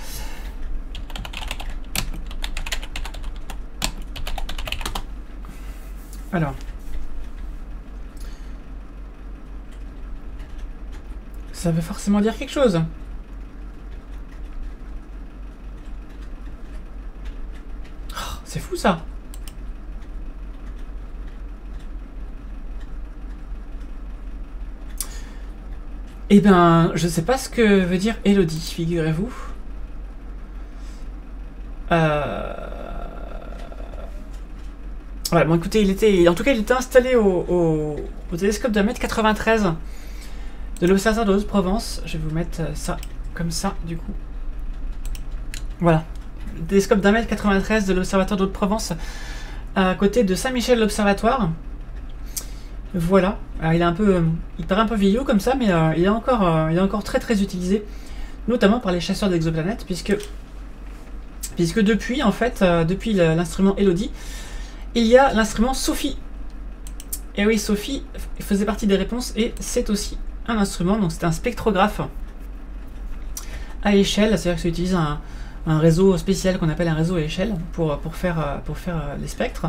Alors. Ça veut forcément dire quelque chose. C'est fou ça. Eh ben, je sais pas ce que veut dire Elodie, figurez-vous. Voilà, bon écoutez, il était installé au télescope de 1,93 m de l'Observatoire de Haute-Provence. Je vais vous mettre ça comme ça, du coup. Voilà. Le télescope d'1,93 m de l'Observatoire de Haute-Provence, à côté de Saint-Michel l'Observatoire. Voilà. Alors, il paraît un peu vieillot comme ça, mais il est encore très très utilisé, notamment par les chasseurs d'exoplanètes, puisque depuis, en fait, depuis l'instrument Elodie, il y a l'instrument Sophie. Et oui, Sophie faisait partie des réponses, et c'est aussi un instrument, donc c'est un spectrographe à échelle, c'est-à-dire que ça utilise un réseau spécial qu'on appelle un réseau à échelle pour faire les spectres.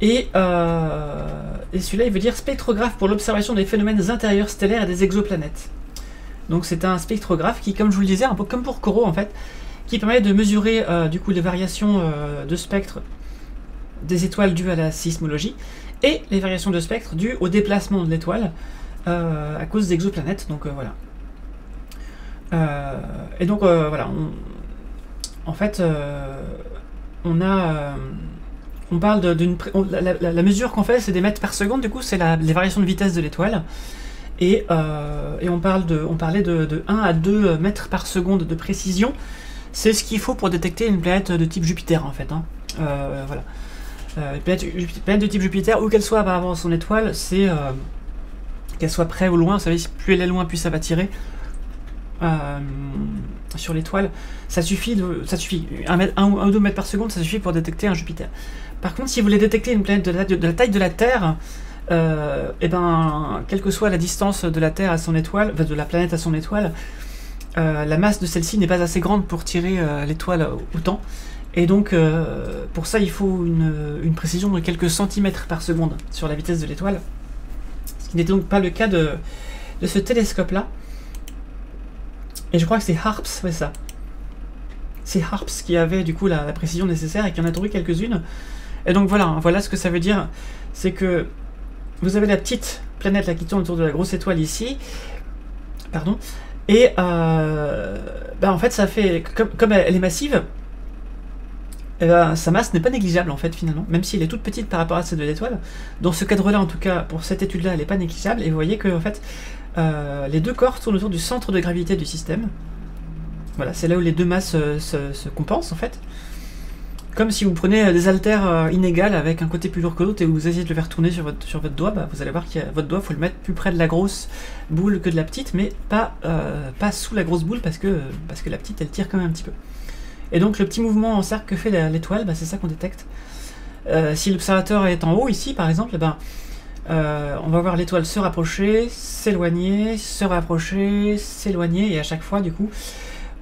Et celui-là, il veut dire spectrographe pour l'observation des phénomènes intérieurs stellaires et des exoplanètes. Donc c'est un spectrographe qui, comme je vous le disais, un peu comme pour Corot en fait, qui permet de mesurer du coup les variations de spectre des étoiles dues à la sismologie et les variations de spectre dues au déplacement de l'étoile à cause d'exoplanètes. Donc voilà. Et donc voilà, en fait, on parle la mesure qu'on fait, c'est des mètres par seconde, du coup c'est les variations de vitesse de l'étoile, Et on parlait de 1 à 2 mètres par seconde de précision. C'est ce qu'il faut pour détecter une planète de type Jupiter, en fait. Hein. Voilà. Une planète de type Jupiter, où qu'elle soit par rapport à son étoile, c'est qu'elle soit près ou loin. Vous savez, plus elle est loin, plus ça va tirer sur l'étoile. Ça suffit, 1 ou 2 mètres par seconde, ça suffit pour détecter un Jupiter. Par contre, si vous voulez détecter une planète de la taille de la Terre, et ben, quelle que soit la distance de la Terre à son étoile, de la planète à son étoile, la masse de celle-ci n'est pas assez grande pour tirer l'étoile autant. Et donc, pour ça, il faut une précision de quelques centimètres par seconde sur la vitesse de l'étoile. Ce qui n'était donc pas le cas de ce télescope-là. Et je crois que c'est HARPS, c'est ça. C'est HARPS qui avait du coup la précision nécessaire et qui en a trouvé quelques-unes. Et donc voilà ce que ça veut dire. C'est que vous avez la petite planète là qui tourne autour de la grosse étoile ici. Pardon. Et en fait, ça fait comme elle est massive, sa masse n'est pas négligeable en fait finalement, même si elle est toute petite par rapport à celle de l'étoile. Dans ce cadre-là, en tout cas, pour cette étude-là, elle n'est pas négligeable. Et vous voyez que en fait, les deux corps tournent autour du centre de gravité du système. Voilà, c'est là où les deux masses se compensent en fait. Comme si vous prenez des haltères inégales avec un côté plus lourd que l'autre et vous essayez de le faire tourner sur votre doigt, vous allez voir que votre doigt, il faut le mettre plus près de la grosse boule que de la petite, mais pas sous la grosse boule parce que la petite, elle tire quand même un petit peu. Et donc le petit mouvement en cercle que fait l'étoile, c'est ça qu'on détecte. Si l'observateur est en haut ici, par exemple, on va voir l'étoile se rapprocher, s'éloigner, se rapprocher, s'éloigner, et à chaque fois, du coup,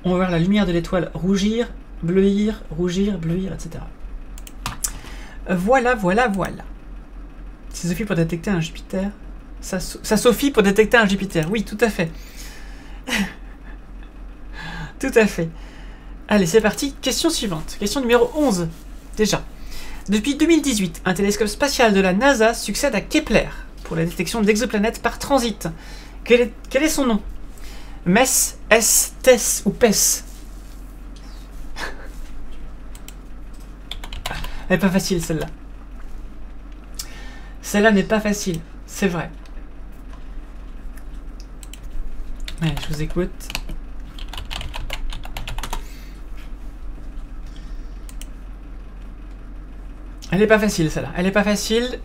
on va voir la lumière de l'étoile rougir, bleuir, etc. Voilà. C'est Sophie pour détecter un Jupiter. Ça Sophie pour détecter un Jupiter. Oui, tout à fait. Tout à fait. Allez, c'est parti. Question suivante. Question numéro 11. Déjà. Depuis 2018, un télescope spatial de la NASA succède à Kepler pour la détection d'exoplanètes par transit. Quel est son nom? MESS, TESS ou PESS? Elle n'est pas facile celle-là. Celle-là n'est pas facile, c'est vrai. Allez, je vous écoute. Elle n'est pas facile celle-là. Elle n'est pas facile.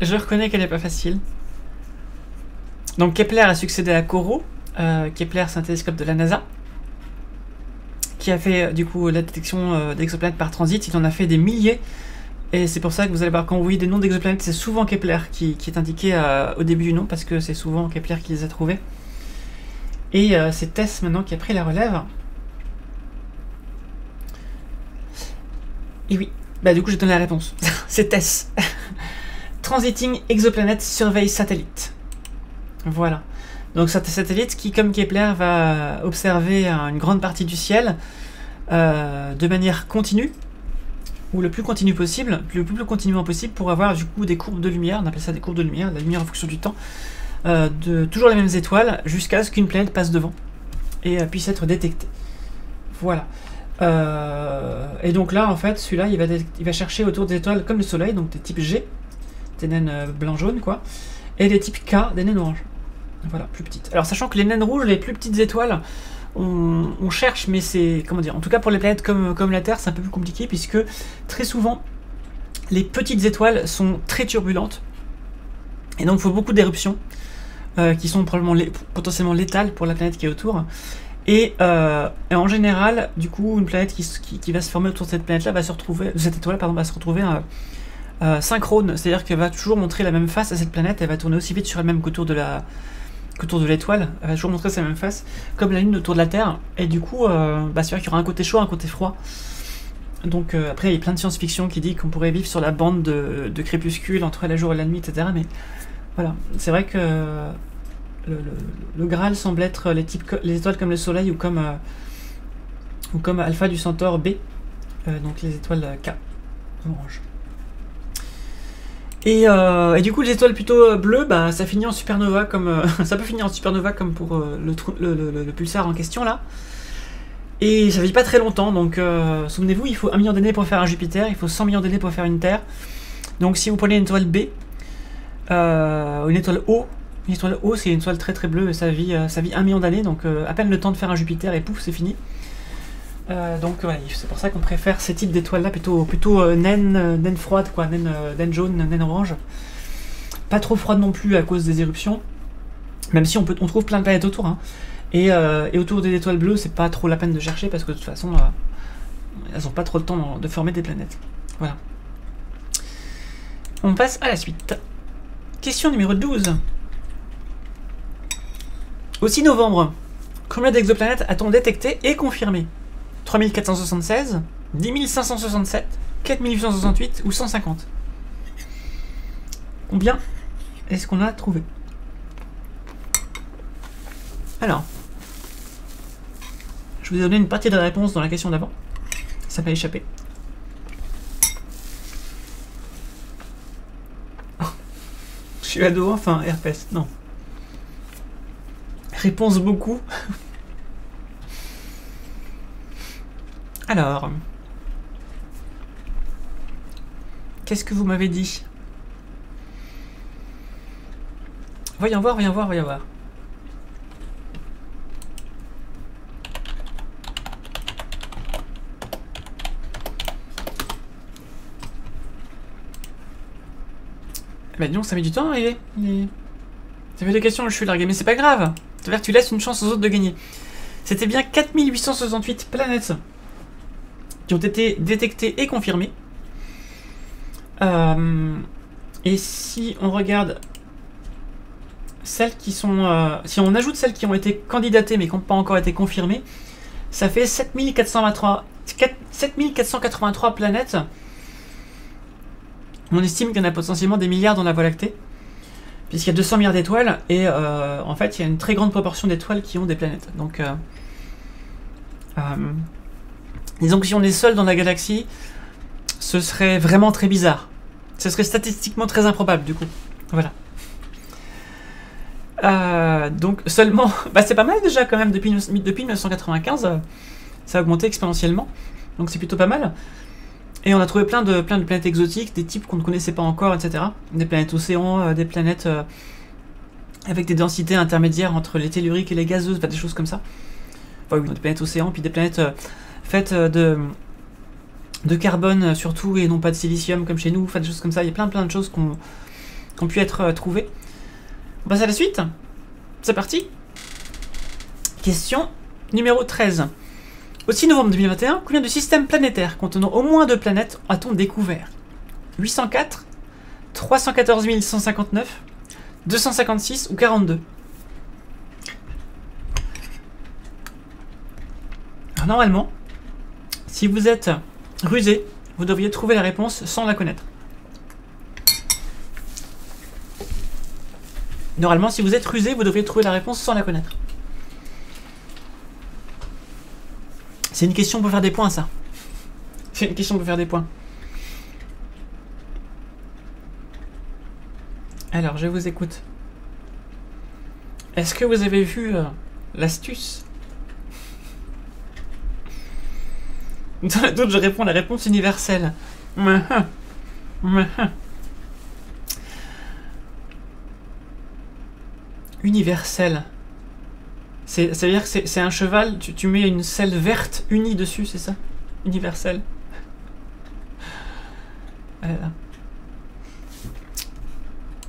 Je reconnais qu'elle n'est pas facile. Donc Kepler a succédé à Corot. Kepler, c'est un télescope de la NASA qui a fait du coup la détection d'exoplanètes par transit. Il en a fait des milliers. Et c'est pour ça que vous allez voir, quand vous voyez des noms d'exoplanètes, c'est souvent Kepler qui est indiqué au début du nom, parce que c'est souvent Kepler qui les a trouvés. Et c'est TESS maintenant qui a pris la relève. Et oui, du coup j'ai donné la réponse. C'est TESS. Transiting Exoplanet Survey Satellite. Voilà. Donc c'est un satellite qui, comme Kepler, va observer une grande partie du ciel de manière continue, ou le plus continu possible, le plus continuellement possible, pour avoir du coup des courbes de lumière, on appelle ça des courbes de lumière, la lumière en fonction du temps, de toujours les mêmes étoiles, jusqu'à ce qu'une planète passe devant et puisse être détectée. Voilà. Et donc là, en fait, celui-là, il va chercher autour des étoiles comme le Soleil, donc des types G, des naines blanc-jaune, quoi, et des types K, des naines orange. Voilà, plus petites. Alors, sachant que les naines rouges, les plus petites étoiles, on cherche, mais c'est, comment dire, en tout cas pour les planètes comme la Terre, c'est un peu plus compliqué, puisque très souvent, les petites étoiles sont très turbulentes, et donc il faut beaucoup d'éruptions, qui sont probablement potentiellement létales pour la planète qui est autour. Et en général, du coup, une planète qui va se former autour de cette planète-là va se retrouver, cette étoile, pardon, va se retrouver synchrone, c'est-à-dire qu'elle va toujours montrer la même face à cette planète, elle va tourner aussi vite sur elle-même qu'autour de l'étoile, elle va toujours montrer sa même face, comme la Lune autour de la Terre, et du coup, c'est vrai qu'il y aura un côté chaud, un côté froid. Donc après, il y a plein de science-fiction qui dit qu'on pourrait vivre sur la bande de crépuscule entre le jour et la nuit, etc. Mais voilà, c'est vrai que le Graal semble être les étoiles comme le Soleil ou comme Alpha du Centaure B, donc les étoiles K, orange. Et du coup, les étoiles plutôt bleues, ça finit en supernova comme ça peut finir en supernova comme pour le pulsar en question là. Et ça vit pas très longtemps, donc souvenez-vous, il faut 1 million d'années pour faire un Jupiter, il faut 100 millions d'années pour faire une Terre. Donc si vous prenez une étoile B, une étoile O, Une étoile O, c'est une étoile très très bleue et ça vit 1 million d'années, donc à peine le temps de faire un Jupiter et pouf, c'est fini. Donc ouais, c'est pour ça qu'on préfère ces types d'étoiles-là, plutôt naines froides, quoi, naines jaunes, naines oranges. Pas trop froides non plus à cause des éruptions, même si on trouve plein de planètes autour. Hein. Et autour des étoiles bleues, c'est pas trop la peine de chercher parce que de toute façon, elles n'ont pas trop le temps de former des planètes. Voilà. On passe à la suite. Question numéro 12. Au 6 novembre, combien d'exoplanètes a-t-on détecté et confirmé? 3476, 10 567, 4868 ou 150? Combien est-ce qu'on a trouvé? Alors, je vous ai donné une partie de la réponse dans la question d'avant. Ça m'a échappé. Je suis ado, enfin, herpès, non. Réponse beaucoup. Alors, qu'est-ce que vous m'avez dit? Voyons voir, voyons voir, voyons voir. Bah disons, ça met du temps à arriver. Ça fait des questions, je suis largué, mais c'est pas grave. C'est-à-dire que tu laisses une chance aux autres de gagner. C'était bien 4868 planètes qui ont été détectées et confirmées. Et si on regarde celles qui sont... si on ajoute celles qui ont été candidatées mais qui n'ont pas encore été confirmées, ça fait 7483 planètes. On estime qu'il y en a potentiellement des milliards dans la Voie lactée, puisqu'il y a 200 milliards d'étoiles, et en fait il y a une très grande proportion d'étoiles qui ont des planètes. Donc disons que si on est seul dans la galaxie, ce serait vraiment très bizarre. Ce serait statistiquement très improbable du coup. Voilà. Donc seulement... Bah c'est pas mal déjà quand même, depuis 1995, ça a augmenté exponentiellement. Donc c'est plutôt pas mal. Et on a trouvé plein de planètes exotiques, des types qu'on ne connaissait pas encore, etc. Des planètes océans, des planètes avec des densités intermédiaires entre les telluriques et les gazeuses, des choses comme ça. Enfin oui, des planètes océans, puis des planètes faites de carbone surtout, et non pas de silicium comme chez nous, des choses comme ça. Il y a plein de choses qui ont pu être trouvées. On passe à la suite. C'est parti. Question numéro 13. Au 6 novembre 2021, combien de systèmes planétaires contenant au moins 2 planètes a-t-on découvert? 804, 314 159, 256 ou 42? Alors normalement, si vous êtes rusé, vous devriez trouver la réponse sans la connaître. Normalement, si vous êtes rusé, vous devriez trouver la réponse sans la connaître. C'est une question pour faire des points, ça. C'est une question pour faire des points. Alors, je vous écoute. Est-ce que vous avez vu l'astuce? Dans le doute, je réponds la réponse universelle. Universelle. Ça veut dire que c'est un cheval, tu mets une selle verte unie dessus, c'est ça? Universelle. Voilà.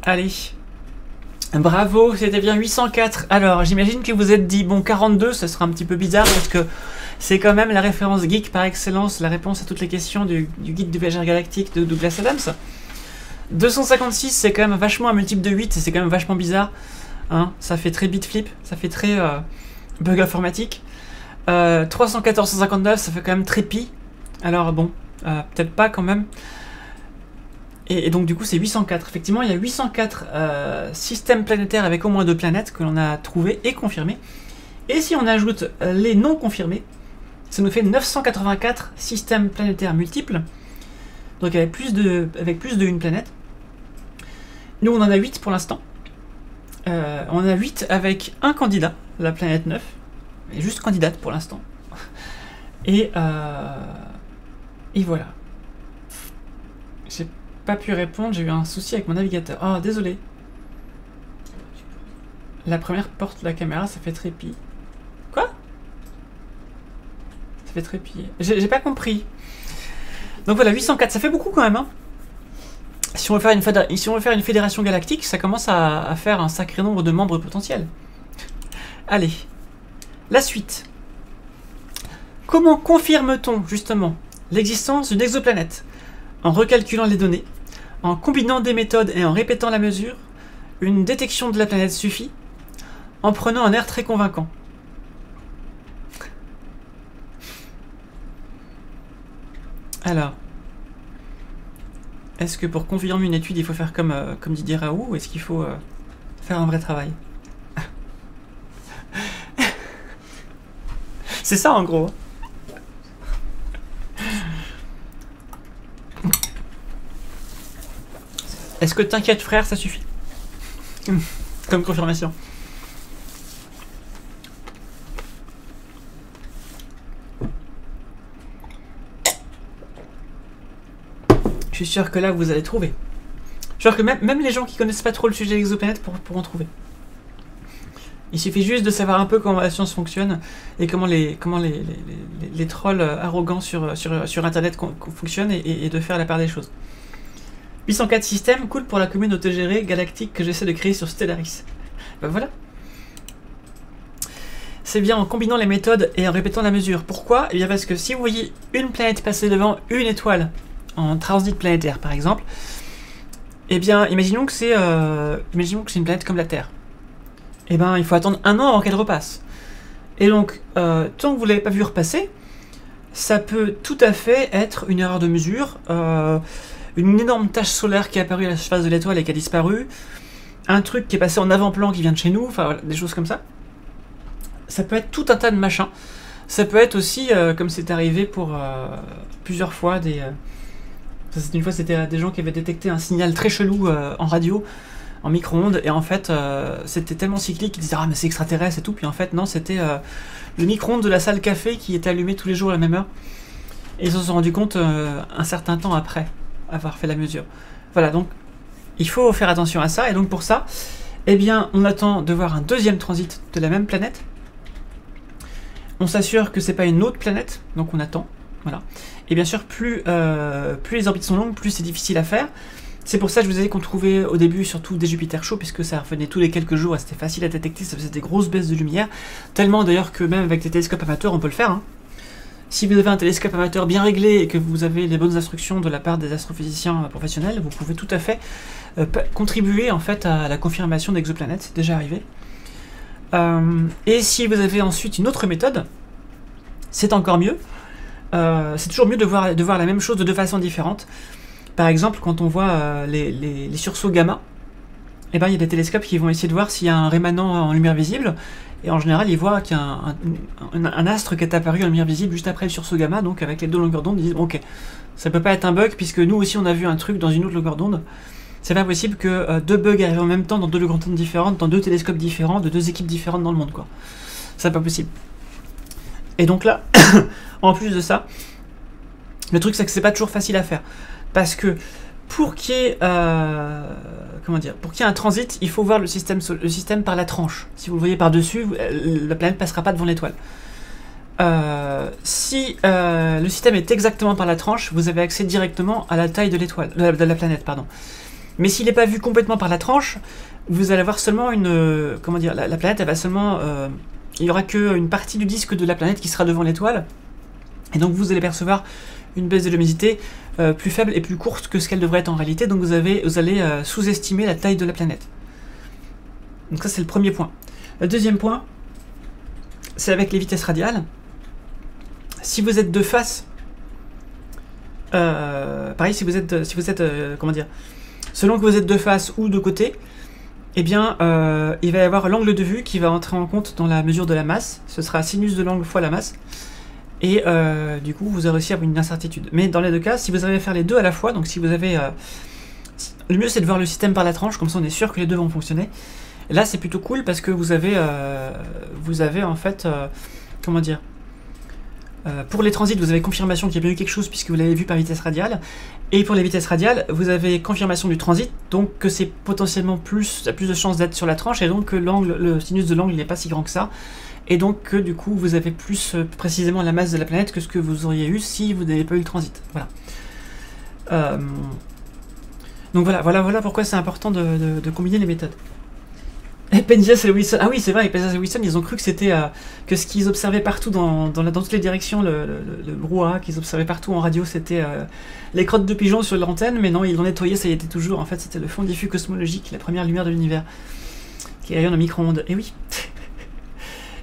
Allez. Bravo, c'était bien 804. Alors, j'imagine que vous êtes dit, bon, 42, ce sera un petit peu bizarre parce que c'est quand même la référence geek par excellence, la réponse à toutes les questions du guide du voyageur galactique de Douglas Adams. 256, c'est quand même vachement un multiple de 8, c'est quand même vachement bizarre. Hein, ça fait très bit flip, ça fait très bug informatique. 314 159, ça fait quand même très pi. Alors bon, peut-être pas quand même. Et donc du coup c'est 804. Effectivement, il y a 804 systèmes planétaires avec au moins 2 planètes que l'on a trouvés et confirmés. Et si on ajoute les non confirmés, ça nous fait 984 systèmes planétaires multiples. Donc avec plus d'une planète. Nous on en a 8 pour l'instant. On a 8 avec un candidat, la planète 9, et juste candidate pour l'instant. Et voilà. J'ai pas pu répondre, j'ai eu un souci avec mon navigateur. Oh, désolé. La première porte la caméra, ça fait trépied. Quoi? Ça fait trépied. J'ai pas compris. Donc voilà, 804, ça fait beaucoup quand même. Hein. Si on veut faire une fédération galactique, ça commence à faire un sacré nombre de membres potentiels. Allez, la suite. Comment confirme-t-on justement l'existence d'une exoplanète? En recalculant les données, en combinant des méthodes et en répétant la mesure, une détection de la planète suffit, en prenant un air très convaincant. Alors, est-ce que pour confirmer une étude, il faut faire comme Didier Raoult, ou est-ce qu'il faut faire un vrai travail? C'est ça en gros. Est-ce que t'inquiète frère, ça suffit? Comme confirmation. Je suis sûr que là vous allez trouver. Je suis sûr que même les gens qui connaissent pas trop le sujet des exoplanètes pourront trouver. Il suffit juste de savoir un peu comment la science fonctionne et comment les trolls arrogants sur internet fonctionnent et de faire la part des choses. 804 système, cool pour la commune autogérée galactique que j'essaie de créer sur Stellaris. Ben voilà. C'est bien en combinant les méthodes et en répétant la mesure. Pourquoi? Eh bien parce que si vous voyez une planète passer devant une étoile en transit planétaire par exemple, eh bien imaginons que c'est une planète comme la Terre. Eh bien il faut attendre 1 an avant qu'elle repasse. Et donc tant que vous ne l'avez pas vu repasser, ça peut tout à fait être une erreur de mesure, une énorme tache solaire qui est apparue à la surface de l'étoile et qui a disparu, un truc qui est passé en avant-plan qui vient de chez nous, enfin voilà, des choses comme ça. Ça peut être tout un tas de machins. Ça peut être aussi, comme c'est arrivé pour plusieurs fois, une fois c'était des gens qui avaient détecté un signal très chelou en radio, en micro-ondes, et en fait c'était tellement cyclique qu'ils disaient ah mais c'est extraterrestre et tout, puis en fait non, c'était le micro-ondes de la salle café qui était allumé tous les jours à la même heure. Et ils se sont rendus compte un certain temps après avoir fait la mesure. Voilà, donc il faut faire attention à ça, et donc pour ça, eh bien on attend de voir un deuxième transit de la même planète. On s'assure que c'est pas une autre planète, donc on attend, voilà. Et bien sûr, plus les orbites sont longues, plus c'est difficile à faire. C'est pour ça que je vous ai dit qu'on trouvait au début surtout des Jupiters chauds, puisque ça revenait tous les quelques jours et c'était facile à détecter, ça faisait des grosses baisses de lumière, tellement d'ailleurs que même avec des télescopes amateurs on peut le faire. Hein. Si vous avez un télescope amateur bien réglé et que vous avez les bonnes instructions de la part des astrophysiciens professionnels, vous pouvez tout à fait contribuer en fait à la confirmation d'exoplanètes, c'est déjà arrivé. Et si vous avez ensuite une autre méthode, c'est encore mieux. C'est toujours mieux de voir la même chose de deux façons différentes. Par exemple, quand on voit les sursauts gamma, eh ben, il y a des télescopes qui vont essayer de voir s'il y a un rémanent en lumière visible, et en général, ils voient qu'il y a un astre qui est apparu en lumière visible juste après le sursaut gamma, donc avec les deux longueurs d'onde, ils disent ok, ça peut pas être un bug, puisque nous aussi on a vu un truc dans une autre longueur d'onde. C'est pas possible que deux bugs arrivent en même temps dans deux longueurs d'onde différentes, dans deux télescopes différents, de deux équipes différentes dans le monde, quoi. C'est pas possible. Et donc là, en plus de ça, le truc c'est que c'est pas toujours facile à faire. Parce que pour qu'il y ait pour qu'il y ait un transit, il faut voir le système par la tranche. Si vous le voyez par-dessus, la planète passera pas devant l'étoile. Si le système est exactement par la tranche, vous avez accès directement à la taille de l'étoile, de la planète, pardon. Mais s'il n'est pas vu complètement par la tranche, vous allez avoir seulement une... la planète, elle va seulement... il n'y aura qu'une partie du disque de la planète qui sera devant l'étoile. Et donc vous allez percevoir une baisse de luminosité plus faible et plus courte que ce qu'elle devrait être en réalité. Donc vous allez sous-estimer la taille de la planète. Donc ça c'est le premier point. Le deuxième point, c'est avec les vitesses radiales. Si vous êtes de face... pareil, si vous êtes selon que vous êtes de face ou de côté, eh bien, il va y avoir l'angle de vue qui va entrer en compte dans la mesure de la masse. Ce sera sinus de l'angle fois la masse. Et du coup, vous aurez aussi une incertitude. Mais dans les deux cas, si vous arrivez à faire les deux à la fois, donc si vous avez... le mieux, c'est de voir le système par la tranche, comme ça on est sûr que les deux vont fonctionner. Et là, c'est plutôt cool parce que vous avez en fait... Pour les transits, vous avez confirmation qu'il y a bien eu quelque chose puisque vous l'avez vu par vitesse radiale. Et pour les vitesses radiales, vous avez confirmation du transit, donc que c'est potentiellement plus, ça a plus de chances d'être sur la tranche, et donc que l'angle, le sinus de l'angle n'est pas si grand que ça. Et donc que du coup, vous avez plus précisément la masse de la planète que ce que vous auriez eu si vous n'avez pas eu le transit. Voilà. Donc voilà pourquoi c'est important de combiner les méthodes. Et Penzias et Wilson, ah oui c'est vrai, Penzias et Wilson ils ont cru que c'était que ce qu'ils observaient partout dans toutes les directions, le brouhaha qu'ils observaient partout en radio, c'était les crottes de pigeons sur l'antenne, mais non, ils l'ont nettoyé, ça y était toujours, en fait c'était le fond diffus cosmologique, la première lumière de l'univers, qui rayonne en micro-ondes, et oui.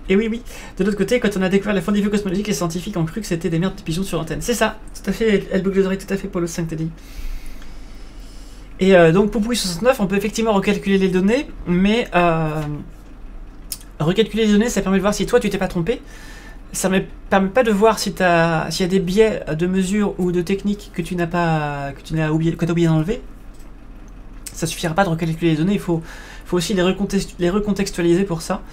Et oui, de l'autre côté, quand on a découvert le fond diffus cosmologique, les scientifiques ont cru que c'était des merdes de pigeons sur l'antenne, c'est ça, tout à fait, elle boucle les oreilles, tout à fait, Paulo 5 t'as dit. Et donc pour Poupouille 69, on peut effectivement recalculer les données, mais recalculer les données, ça permet de voir si toi tu t'es pas trompé. Ça ne permet pas de voir si s'il y a des biais de mesure ou de technique que tu n'as oublié d'enlever. Ça suffira pas de recalculer les données, il faut aussi les recontextualiser pour ça.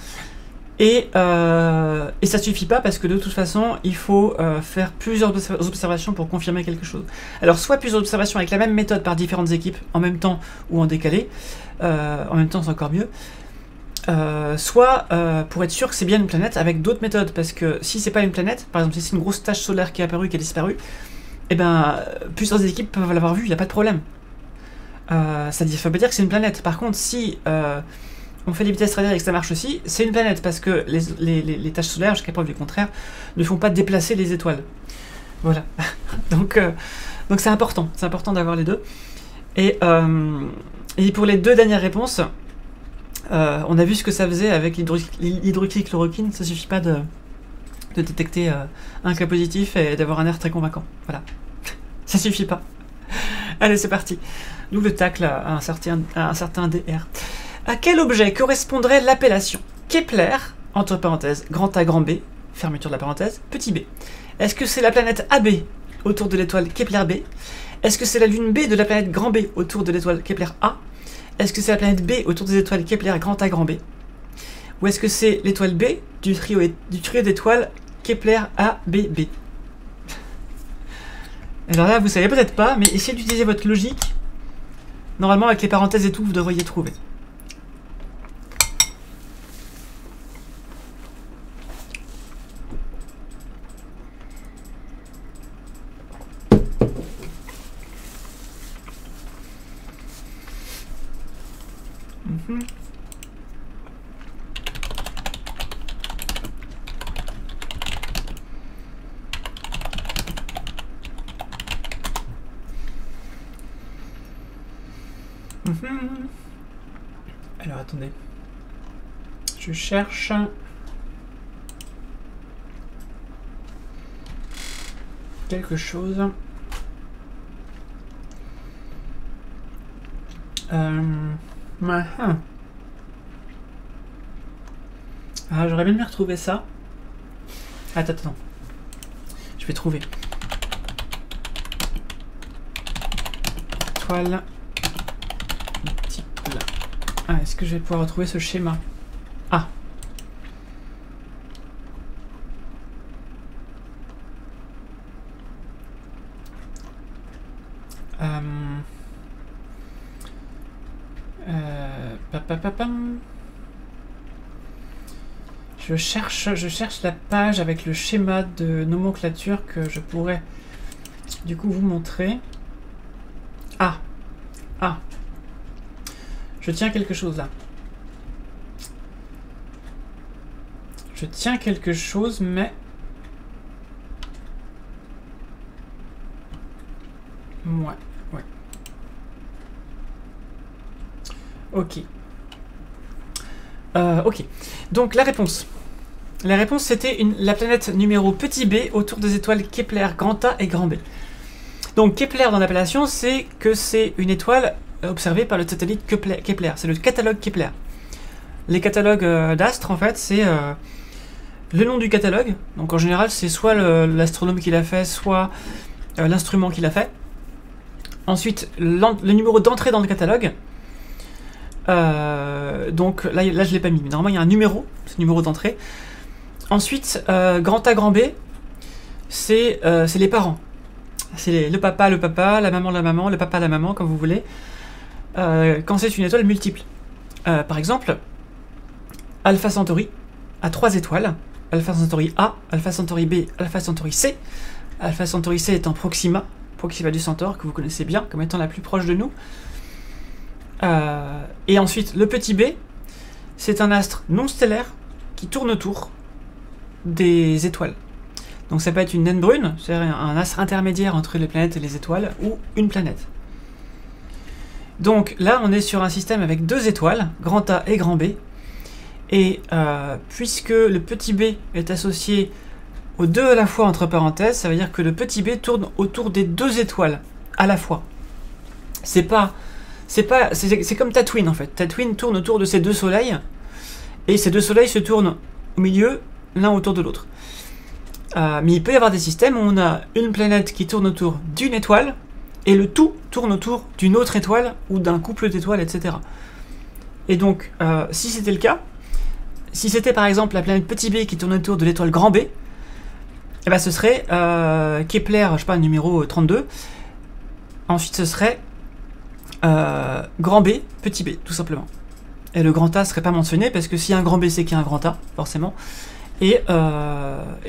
Et ça suffit pas parce que de toute façon, il faut faire plusieurs observations pour confirmer quelque chose. Alors soit plusieurs observations avec la même méthode par différentes équipes en même temps ou en décalé, en même temps c'est encore mieux, soit pour être sûr que c'est bien une planète avec d'autres méthodes, parce que si c'est pas une planète, par exemple si c'est une grosse tache solaire qui est apparue, qui a disparu, et ben plusieurs équipes peuvent l'avoir vue, il n'y a pas de problème. Ça ne veut pas dire que c'est une planète. Par contre, si on fait des vitesses radiales et que ça marche aussi, c'est une planète, parce que les taches solaires, jusqu'à preuve du contraire, ne font pas déplacer les étoiles. Voilà. Donc c'est important d'avoir les deux. Et pour les deux dernières réponses, on a vu ce que ça faisait avec l'hydroxychloroquine, ça suffit pas de détecter un cas positif et d'avoir un air très convaincant. Voilà. Ça suffit pas. Allez, c'est parti. Nous le tacle à un certain DR. À quel objet correspondrait l'appellation Kepler, entre parenthèses, grand A, grand B, fermeture de la parenthèse, petit b? Est-ce que c'est la planète AB autour de l'étoile Kepler B? Est-ce que c'est la lune B de la planète grand B autour de l'étoile Kepler A? Est-ce que c'est la planète B autour des étoiles Kepler grand A, grand B? Ou est-ce que c'est l'étoile B du trio d'étoiles Kepler A, B, B? Alors là, vous savez peut-être pas, mais essayez d'utiliser votre logique. Normalement, avec les parenthèses et tout, vous devriez trouver. Alors attendez, je cherche quelque chose. Ah, j'aurais bien aimé retrouver ça. Attends. Je vais trouver. Toile. Multiple. Ah, est-ce que je vais pouvoir retrouver ce schéma? Ah. Je cherche la page avec le schéma de nomenclature que je pourrais du coup vous montrer. Ah. Je tiens quelque chose là. Je tiens quelque chose, mais... Ouais. Ok. Ok. Donc la réponse. La réponse c'était la planète numéro petit b autour des étoiles Kepler grand A et grand B. Donc Kepler dans l'appellation, c'est que c'est une étoile observée par le satellite Kepler. C'est le catalogue Kepler. Les catalogues d'astres, en fait, c'est le nom du catalogue. Donc en général, c'est soit l'astronome qui l'a fait, soit l'instrument qui l'a fait. Ensuite, le numéro d'entrée dans le catalogue. Donc là je l'ai pas mis, mais normalement il y a un numéro, ce numéro d'entrée. Ensuite, grand A, grand B. c'est les parents. C'est le papa, la maman, le papa, la maman, comme vous voulez. Quand c'est une étoile multiple. Par exemple, Alpha Centauri a 3 étoiles. Alpha Centauri A, Alpha Centauri B, Alpha Centauri C. Alpha Centauri C étant Proxima du Centaure, que vous connaissez bien comme étant la plus proche de nous. Et ensuite, le petit B, c'est un astre non stellaire qui tourne autour des étoiles. Donc ça peut être une naine brune, c'est-à-dire un astre intermédiaire entre les planètes et les étoiles, ou une planète. Donc là, on est sur un système avec 2 étoiles, grand A et grand B. Et puisque le petit b est associé aux 2 à la fois entre parenthèses, ça veut dire que le petit b tourne autour des 2 étoiles à la fois. C'est comme Tatooine en fait. Tatooine tourne autour de ces 2 soleils, et ces 2 soleils se tournent au milieu, l'un autour de l'autre. Mais il peut y avoir des systèmes où on a une planète qui tourne autour d'une étoile, et le tout tourne autour d'une autre étoile, ou d'un couple d'étoiles, etc. Et donc, si c'était le cas, si c'était par exemple la planète petit b qui tourne autour de l'étoile grand B, eh ben ce serait Kepler, je sais pas, numéro 32. Ensuite, ce serait grand B, petit b, tout simplement. Et le grand A serait pas mentionné, parce que s'il y a un grand B, c'est qu'il y a un grand A, forcément. Et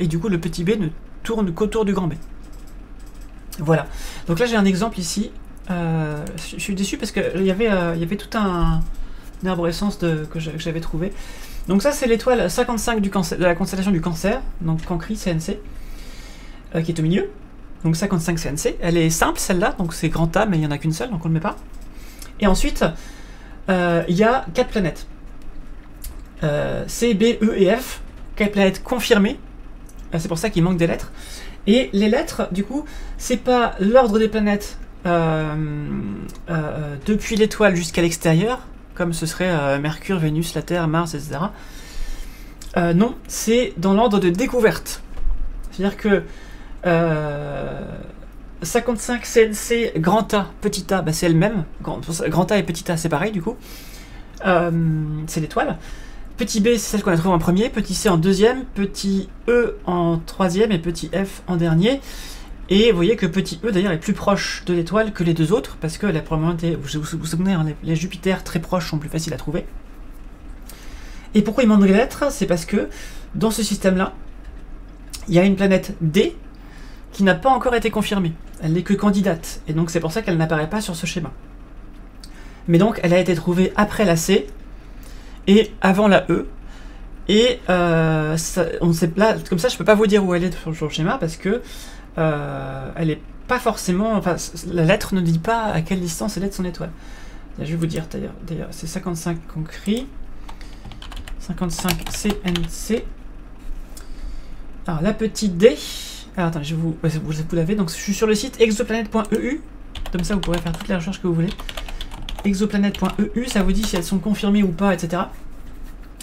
du coup, le petit b ne tourne qu'autour du grand B. Voilà. Donc là, j'ai un exemple ici. Je suis déçu parce qu'il y avait tout une arborescence que j'avais trouvé. Donc ça, c'est l'étoile 55 de la constellation du Cancer, donc Cancri CNC, qui est au milieu. Donc 55 CNC. Elle est simple, celle-là, donc c'est grand A, mais il n'y en a qu'une seule, donc on ne le met pas. Et ensuite, il y a 4 planètes. C, B, E et F. 4 planètes confirmées. C'est pour ça qu'il manque des lettres. Et les lettres, du coup, c'est pas l'ordre des planètes depuis l'étoile jusqu'à l'extérieur, comme ce serait Mercure, Vénus, la Terre, Mars, etc. Non, c'est dans l'ordre de découverte. C'est-à-dire que 55 CNC, grand A, petit a, bah c'est elle-même. Grand A et petit a, c'est pareil, du coup. C'est l'étoile. Petit b, c'est celle qu'on a trouvée en premier, petit c en deuxième, petit e en troisième et petit f en dernier. Et vous voyez que petit e d'ailleurs est plus proche de l'étoile que les 2 autres, parce que la probabilité, vous vous souvenez, hein, les Jupiters très proches sont plus faciles à trouver. Et pourquoi il manque des lettres? C'est parce que dans ce système-là, il y a une planète D qui n'a pas encore été confirmée. Elle n'est que candidate, et donc c'est pour ça qu'elle n'apparaît pas sur ce schéma. Mais donc elle a été trouvée après la C, et avant la E, et on sait là, comme ça je peux pas vous dire où elle est sur le schéma, parce que elle est pas forcément, enfin la lettre ne dit pas à quelle distance elle est de son étoile. Je vais vous dire d'ailleurs c'est 55 Cancri, 55 CNC. Alors la petite D, alors attendez, vous l'avez, donc je suis sur le site exoplanète.eu, comme ça vous pourrez faire toutes les recherches que vous voulez. Exoplanète.eu, ça vous dit si elles sont confirmées ou pas, etc.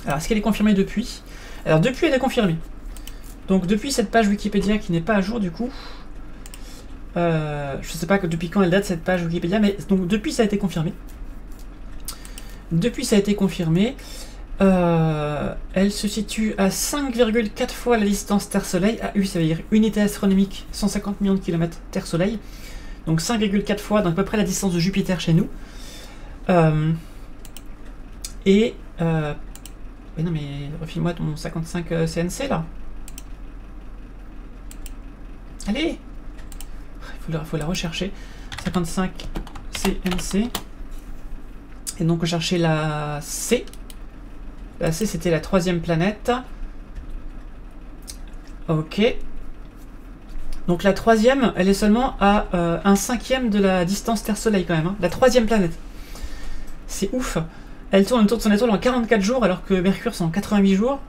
Alors, est-ce qu'elle est confirmée depuis? Alors, depuis, elle est confirmée. Donc, depuis cette page Wikipédia qui n'est pas à jour, du coup, je sais pas depuis quand elle date cette page Wikipédia, mais donc depuis, ça a été confirmé. Depuis, ça a été confirmé. Elle se situe à 5,4 fois la distance Terre-Soleil. AU, ça veut dire unité astronomique, 150 millions de kilomètres Terre-Soleil. Donc, 5,4 fois, donc à peu près la distance de Jupiter chez nous. Mais non, mais refile-moi ton 55 CNC là. Allez, il faut la rechercher. 55 CNC. Et donc on cherchait la C. La C, c'était la 3e planète. Ok. Donc la 3e, elle est seulement à 1/5 de la distance Terre-Soleil quand même. Hein. La 3e planète. C'est ouf. Elle tourne autour de son étoile en 44 jours, alors que Mercure, c'est en 88 jours.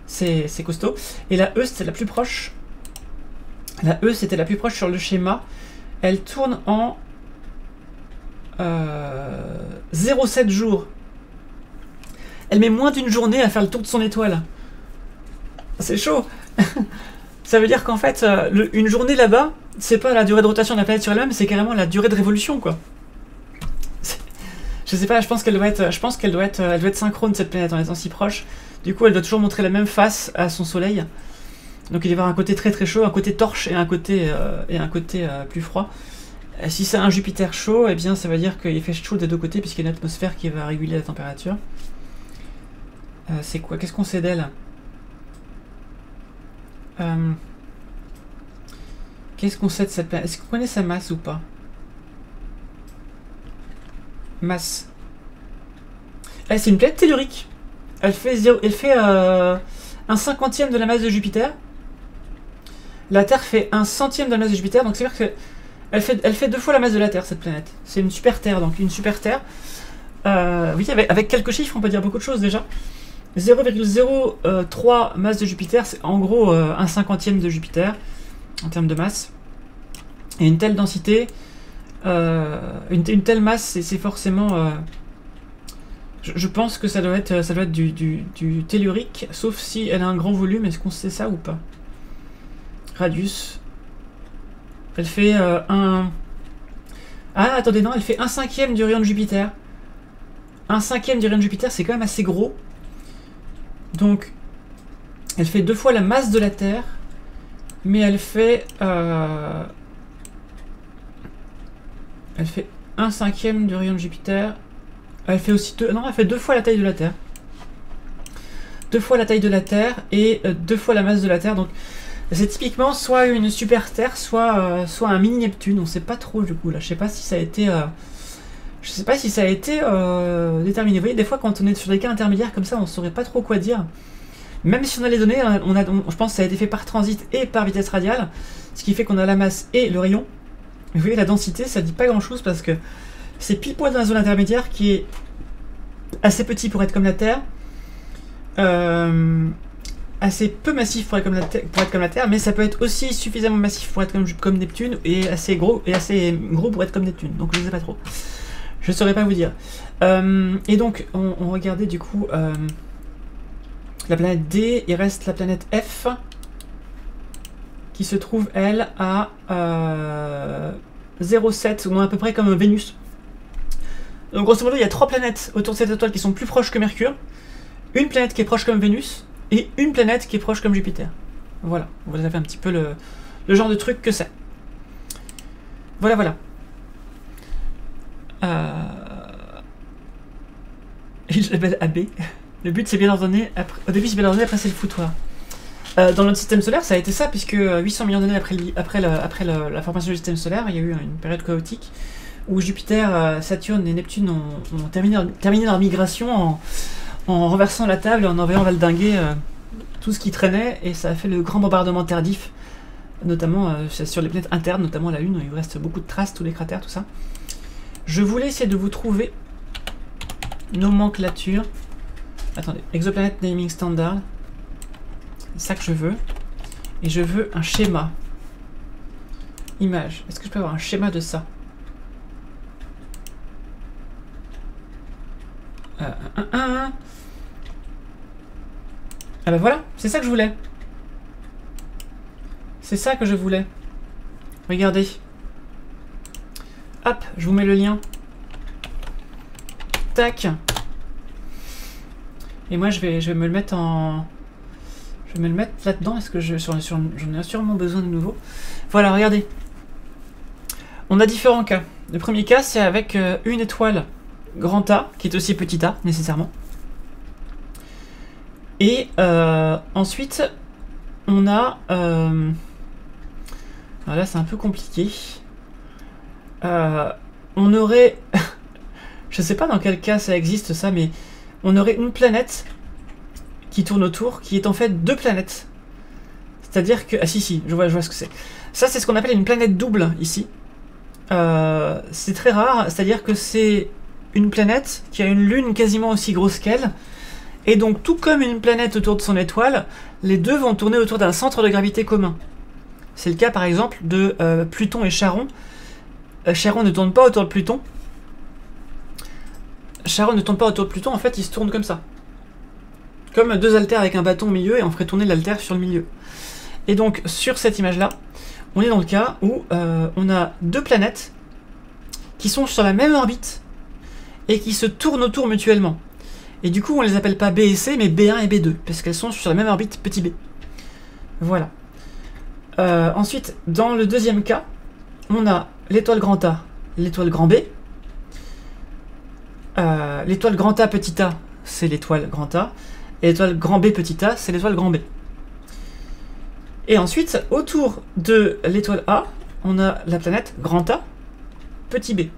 C'est costaud. Et la E, c'était la plus proche. La E, c'était la plus proche sur le schéma. Elle tourne en 0,7 jours. Elle met moins d'une journée à faire le tour de son étoile. C'est chaud. Ça veut dire qu'en fait, une journée là-bas, c'est pas la durée de rotation de la planète sur elle-même, c'est carrément la durée de révolution, quoi. Je sais pas, je pense qu'elle doit être synchrone, cette planète, en étant si proche. Du coup, elle doit toujours montrer la même face à son soleil. Donc il va y avoir un côté très très chaud, un côté torche et un côté, plus froid. Si c'est un Jupiter chaud, eh bien ça veut dire qu'il fait chaud des deux côtés puisqu'il y a une atmosphère qui va réguler la température. C'est quoi? Qu'est-ce qu'on sait d'elle? Qu'est-ce qu'on sait de cette planète? Est-ce qu'on connaît sa masse ou pas? Masse. C'est une planète tellurique. Elle fait, un cinquantième de la masse de Jupiter. La Terre fait un centième de la masse de Jupiter, donc c'est-à-dire que elle fait 2 fois la masse de la Terre, cette planète. C'est une super Terre, donc une super Terre. Oui, avec quelques chiffres, on peut dire beaucoup de choses déjà. 0,03 masse de Jupiter, c'est en gros un cinquantième de Jupiter, en termes de masse. Et une telle densité, une telle masse, c'est forcément... je pense que ça doit être du tellurique, sauf si elle a un grand volume. Est-ce qu'on sait ça ou pas? Radius. Elle fait un... Ah, attendez, non, elle fait un cinquième du rayon de Jupiter. Un cinquième du rayon de Jupiter, c'est quand même assez gros. Donc, elle fait 2 fois la masse de la Terre, mais elle fait un cinquième du rayon de Jupiter. Elle fait aussi elle fait 2 fois la taille de la Terre. 2 fois la taille de la Terre et 2 fois la masse de la Terre. Donc, c'est typiquement soit une super Terre, soit un mini Neptune. On sait pas trop du coup là. Je sais pas si ça a été, déterminé. Vous voyez, des fois quand on est sur des cas intermédiaires comme ça, on saurait pas trop quoi dire. Même si on a les données, je pense que ça a été fait par transit et par vitesse radiale, ce qui fait qu'on a la masse et le rayon. Mais vous voyez, la densité, ça dit pas grand chose parce que c'est pile poil dans la zone intermédiaire qui est assez petit pour être comme la Terre. Assez peu massif pour être comme la Terre, mais ça peut être aussi suffisamment massif pour être comme Neptune et assez gros pour être comme Neptune. Donc je ne sais pas trop. Je ne saurais pas vous dire. Et donc on regardait du coup la planète D. Il reste la planète F qui se trouve elle à 0,7 ou à peu près comme Vénus. Donc grosso modo il y a 3 planètes autour de cette étoile qui sont plus proches que Mercure, une planète qui est proche comme Vénus et une planète qui est proche comme Jupiter. Voilà, vous avez un petit peu le genre de truc que c'est. Voilà. Je l'appelle AB. Le but c'est bien ordonné, au début c'est bien ordonné, après c'est le foutoir. Dans notre système solaire ça a été ça, puisque 800 millions d'années après la formation du système solaire, il y a eu une période chaotique où Jupiter, Saturne et Neptune ont terminé leur migration en renversant la table et en envoyant valdinguer tout ce qui traînait, et ça a fait le grand bombardement tardif, notamment sur les planètes internes, notamment la Lune, où il reste beaucoup de traces, tous les cratères, tout ça. Je voulais essayer de vous trouver nomenclature. Attendez, exoplanète naming standard. C'est ça que je veux. Et je veux un schéma. Image. Est-ce que je peux avoir un schéma de ça? Ah bah voilà, c'est ça que je voulais. C'est ça que je voulais. Regardez. Hop, je vous mets le lien. Tac. Et moi je vais me le mettre en... Je vais me le mettre là-dedans. Est-ce que j'en ai sûrement besoin de nouveau? Voilà, regardez. On a différents cas. Le premier cas, c'est avec une étoile grand A, qui est aussi petit a, nécessairement. Et ensuite, on a... alors là, c'est un peu compliqué. On aurait... je sais pas dans quel cas ça existe, ça, mais on aurait une planète qui tourne autour, qui est en fait 2 planètes. C'est-à-dire que... Ah si, je vois ce que c'est. Ça, c'est ce qu'on appelle une planète double, ici. C'est très rare, c'est-à-dire que c'est une planète qui a une lune quasiment aussi grosse qu'elle, et donc tout comme une planète autour de son étoile, les deux vont tourner autour d'un centre de gravité commun. C'est le cas par exemple de Pluton et Charon. Charon ne tourne pas autour de Pluton. En fait il se tourne comme ça. Comme 2 haltères avec un bâton au milieu, et on ferait tourner l'haltère sur le milieu. Et donc sur cette image-là, on est dans le cas où on a 2 planètes qui sont sur la même orbite et qui se tournent autour mutuellement. Et du coup, on les appelle pas B et C, mais B1 et B2, parce qu'elles sont sur la même orbite petit b. Voilà. Ensuite, dans le deuxième cas, on a l'étoile grand A, l'étoile grand B. L'étoile grand A petit a, c'est l'étoile grand A. Et l'étoile grand B petit a, c'est l'étoile grand B. Et ensuite, autour de l'étoile A, on a la planète grand A petit b.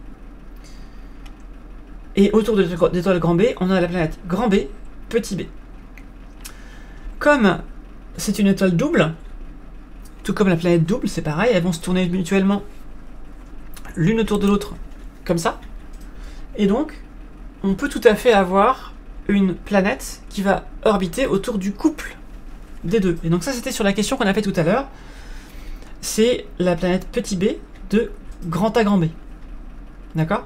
Et autour de l'étoile grand B, on a la planète grand B petit b. Comme c'est une étoile double, tout comme la planète double, c'est pareil, elles vont se tourner mutuellement l'une autour de l'autre, comme ça. Et donc, on peut tout à fait avoir une planète qui va orbiter autour du couple des deux. Et donc ça, c'était sur la question qu'on a fait tout à l'heure. C'est la planète petit b de grand A grand B. D'accord ?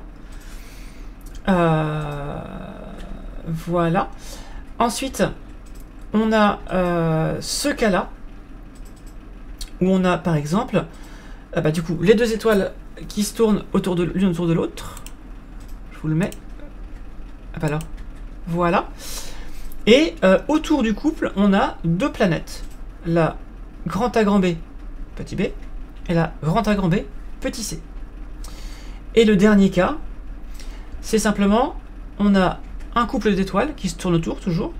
Voilà. Ensuite, on a ce cas-là, où on a par exemple, du coup, les deux étoiles qui se tournent l'une autour de l'autre. Je vous le mets. Alors, voilà. Et autour du couple, on a deux planètes. La grand A grand B petit b et la grand A grand B petit c. Et le dernier cas, c'est simplement, on a un couple d'étoiles qui se tourne autour, toujours,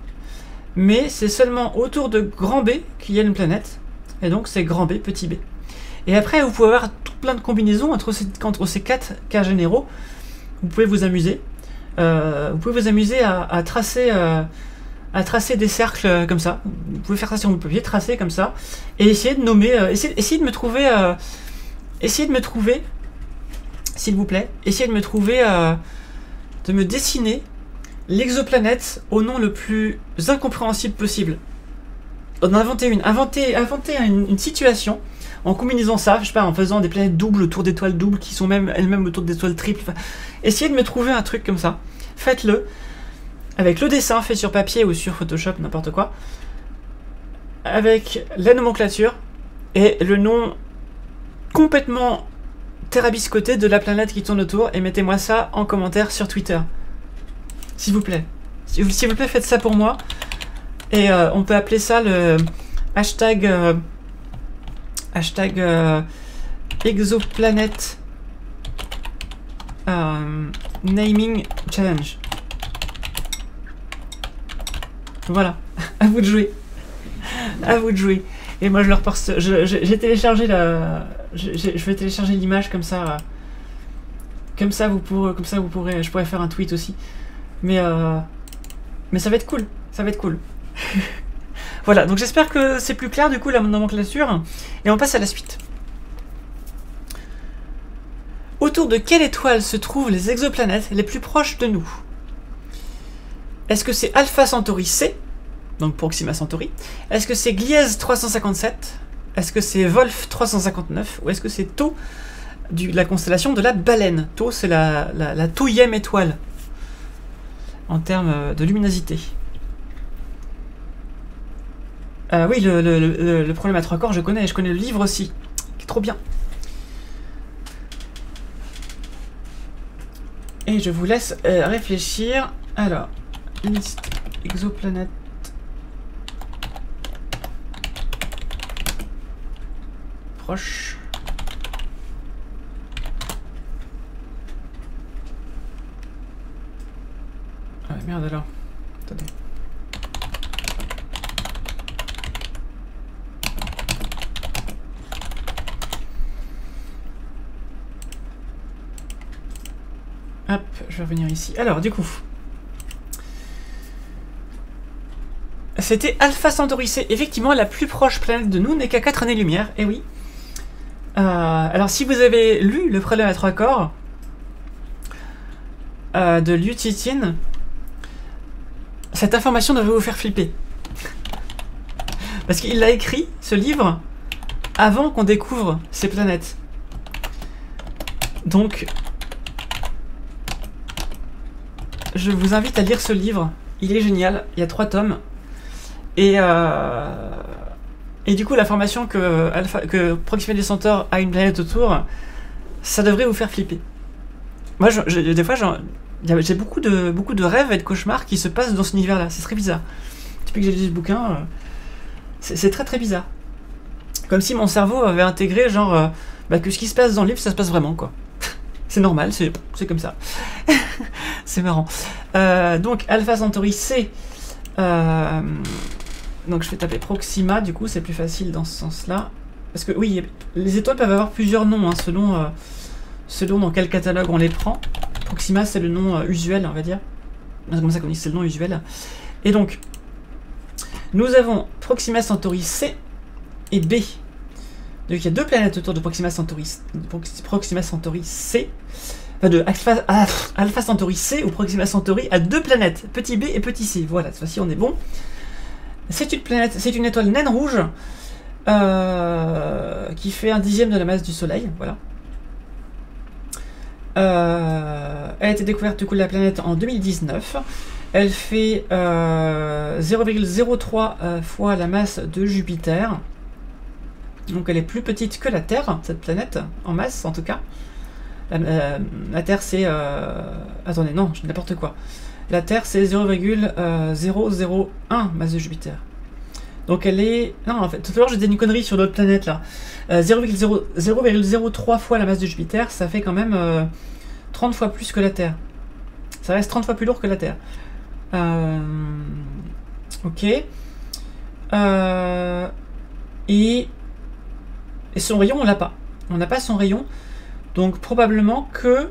mais c'est seulement autour de grand B qu'il y a une planète, et donc c'est grand B petit b. Et après, vous pouvez avoir tout plein de combinaisons entre ces quatre cas généraux. Vous pouvez vous amuser. Vous pouvez vous amuser à tracer des cercles comme ça. Vous pouvez faire ça sur votre papier, tracer comme ça, et essayer de nommer, essayer de me trouver, s'il vous plaît, essayez de me trouver, de me dessiner l'exoplanète au nom le plus incompréhensible possible. En inventer une situation en combinant ça, je sais pas, en faisant des planètes doubles autour d'étoiles doubles qui sont elles-mêmes autour d'étoiles triples. Enfin, essayez de me trouver un truc comme ça. Faites-le avec le dessin fait sur papier ou sur Photoshop, n'importe quoi, avec la nomenclature et le nom complètement terrabiscoté de la planète qui tourne autour, et mettez-moi ça en commentaire sur Twitter. S'il vous plaît. S'il vous plaît, faites ça pour moi. Et on peut appeler ça le hashtag exoplanète naming challenge. Voilà, à vous de jouer. À vous de jouer. Et moi je le reposte. J'ai téléchargé je vais télécharger l'image comme ça. Comme ça vous pourrez. Je pourrais faire un tweet aussi. Mais ça va être cool. Ça va être cool. Voilà, donc j'espère que c'est plus clair du coup la nomenclature. Et on passe à la suite. Autour de quelle étoile se trouvent les exoplanètes les plus proches de nous? Est-ce que c'est Alpha Centauri C, donc Proxima Centauri? Est-ce que c'est Gliese 357? Est-ce que c'est Wolf 359? Ou est-ce que c'est Tau, la constellation de la baleine? Tau, c'est la Tauième étoile, en termes de luminosité. Oui, le problème à trois corps, je connais le livre aussi, qui est trop bien. Et je vous laisse réfléchir. Alors, liste exoplanète. Proche. Ah merde alors. Attendez. Hop, je vais revenir ici. Alors, du coup, c'était Alpha Centauri C. Effectivement, la plus proche planète de nous n'est qu'à 4 années-lumière. Eh oui. Alors, si vous avez lu Le problème à trois corps de Liu Cixin, cette information devrait vous faire flipper. Parce qu'il a écrit ce livre avant qu'on découvre ces planètes. Donc, je vous invite à lire ce livre. Il est génial. Il y a 3 tomes. Et du coup, l'information que Proxima Centauri a une planète autour, ça devrait vous faire flipper. Moi, des fois, j'ai beaucoup de rêves et de cauchemars qui se passent dans cet univers-là. C'est très bizarre. Depuis que j'ai lu ce bouquin, c'est très très bizarre. Comme si mon cerveau avait intégré genre bah, que ce qui se passe dans le livre, ça se passe vraiment quoi. C'est normal, c'est comme ça. C'est marrant. Donc Alpha Centauri C. Donc je vais taper Proxima, du coup c'est plus facile dans ce sens-là. Parce que oui, les étoiles peuvent avoir plusieurs noms, hein, selon dans quel catalogue on les prend. Proxima c'est le nom usuel, on va dire. C'est comme ça qu'on dit, c'est le nom usuel. Et donc, nous avons Proxima Centauri C et B. Donc il y a deux planètes autour de Proxima Centauri C. Enfin de Alpha Centauri C ou Proxima Centauri a deux planètes, petit b et petit c. Voilà, cette fois-ci on est bon. C'est une planète, c'est une étoile naine rouge qui fait 1/10 de la masse du Soleil. Voilà. Elle a été découverte du coup de la planète en 2019. Elle fait 0,03 fois la masse de Jupiter. Donc elle est plus petite que la Terre, cette planète, en masse en tout cas. La Terre c'est... Attendez, non, je dis n'importe quoi. La Terre c'est 0,001 masse de Jupiter. Donc elle est... Non, en fait, tout à l'heure j'ai dit une connerie sur d'autres planètes là. 0,03 fois la masse de Jupiter, ça fait quand même 30 fois plus que la Terre. Ça reste 30 fois plus lourd que la Terre. Ok. Et son rayon, on l'a pas. On n'a pas son rayon. Donc probablement que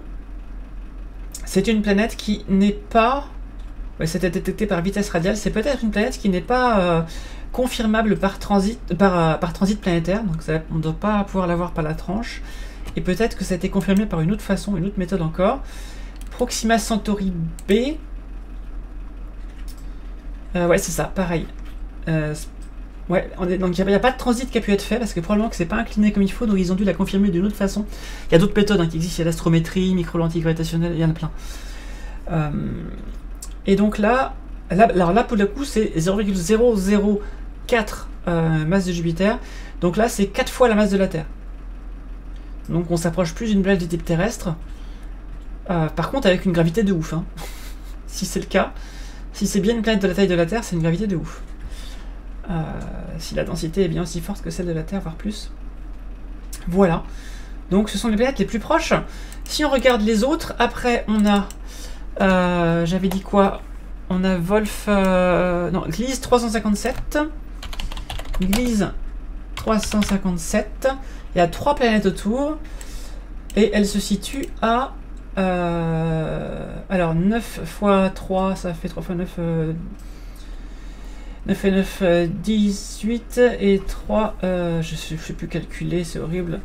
c'est une planète qui n'est pas... Ouais, c'était détecté par vitesse radiale. C'est peut-être une planète qui n'est pas confirmable par transit planétaire. Donc ça, on ne doit pas pouvoir l'avoir par la tranche. Et peut-être que ça a été confirmé par une autre façon, une autre méthode encore. Proxima Centauri B. Ouais, c'est ça, pareil. Ouais, donc il n'y a pas de transit qui a pu être fait parce que probablement que c'est pas incliné comme il faut, donc ils ont dû la confirmer d'une autre façon. Il y a d'autres méthodes hein, qui existent, il y a l'astrométrie, micro-lentille gravitationnelle, il y en a plein. Et donc là, alors là pour le coup c'est 0,004 masse de Jupiter, donc là c'est 4 fois la masse de la Terre. Donc on s'approche plus d'une planète de type terrestre. Par contre avec une gravité de ouf. Hein. Si c'est le cas, si c'est bien une planète de la taille de la Terre, c'est une gravité de ouf. Si la densité est bien aussi forte que celle de la Terre, voire plus. Voilà. Donc ce sont les planètes les plus proches. Si on regarde les autres, après on a... j'avais dit quoi? On a Wolf... non, Gliese 357. Gliese 357. Il y a 3 planètes autour. Et elle se situe à... alors 9 fois 3, ça fait 3 fois 9... 9 et 9, 18 et 3, je sais plus calculer, c'est horrible.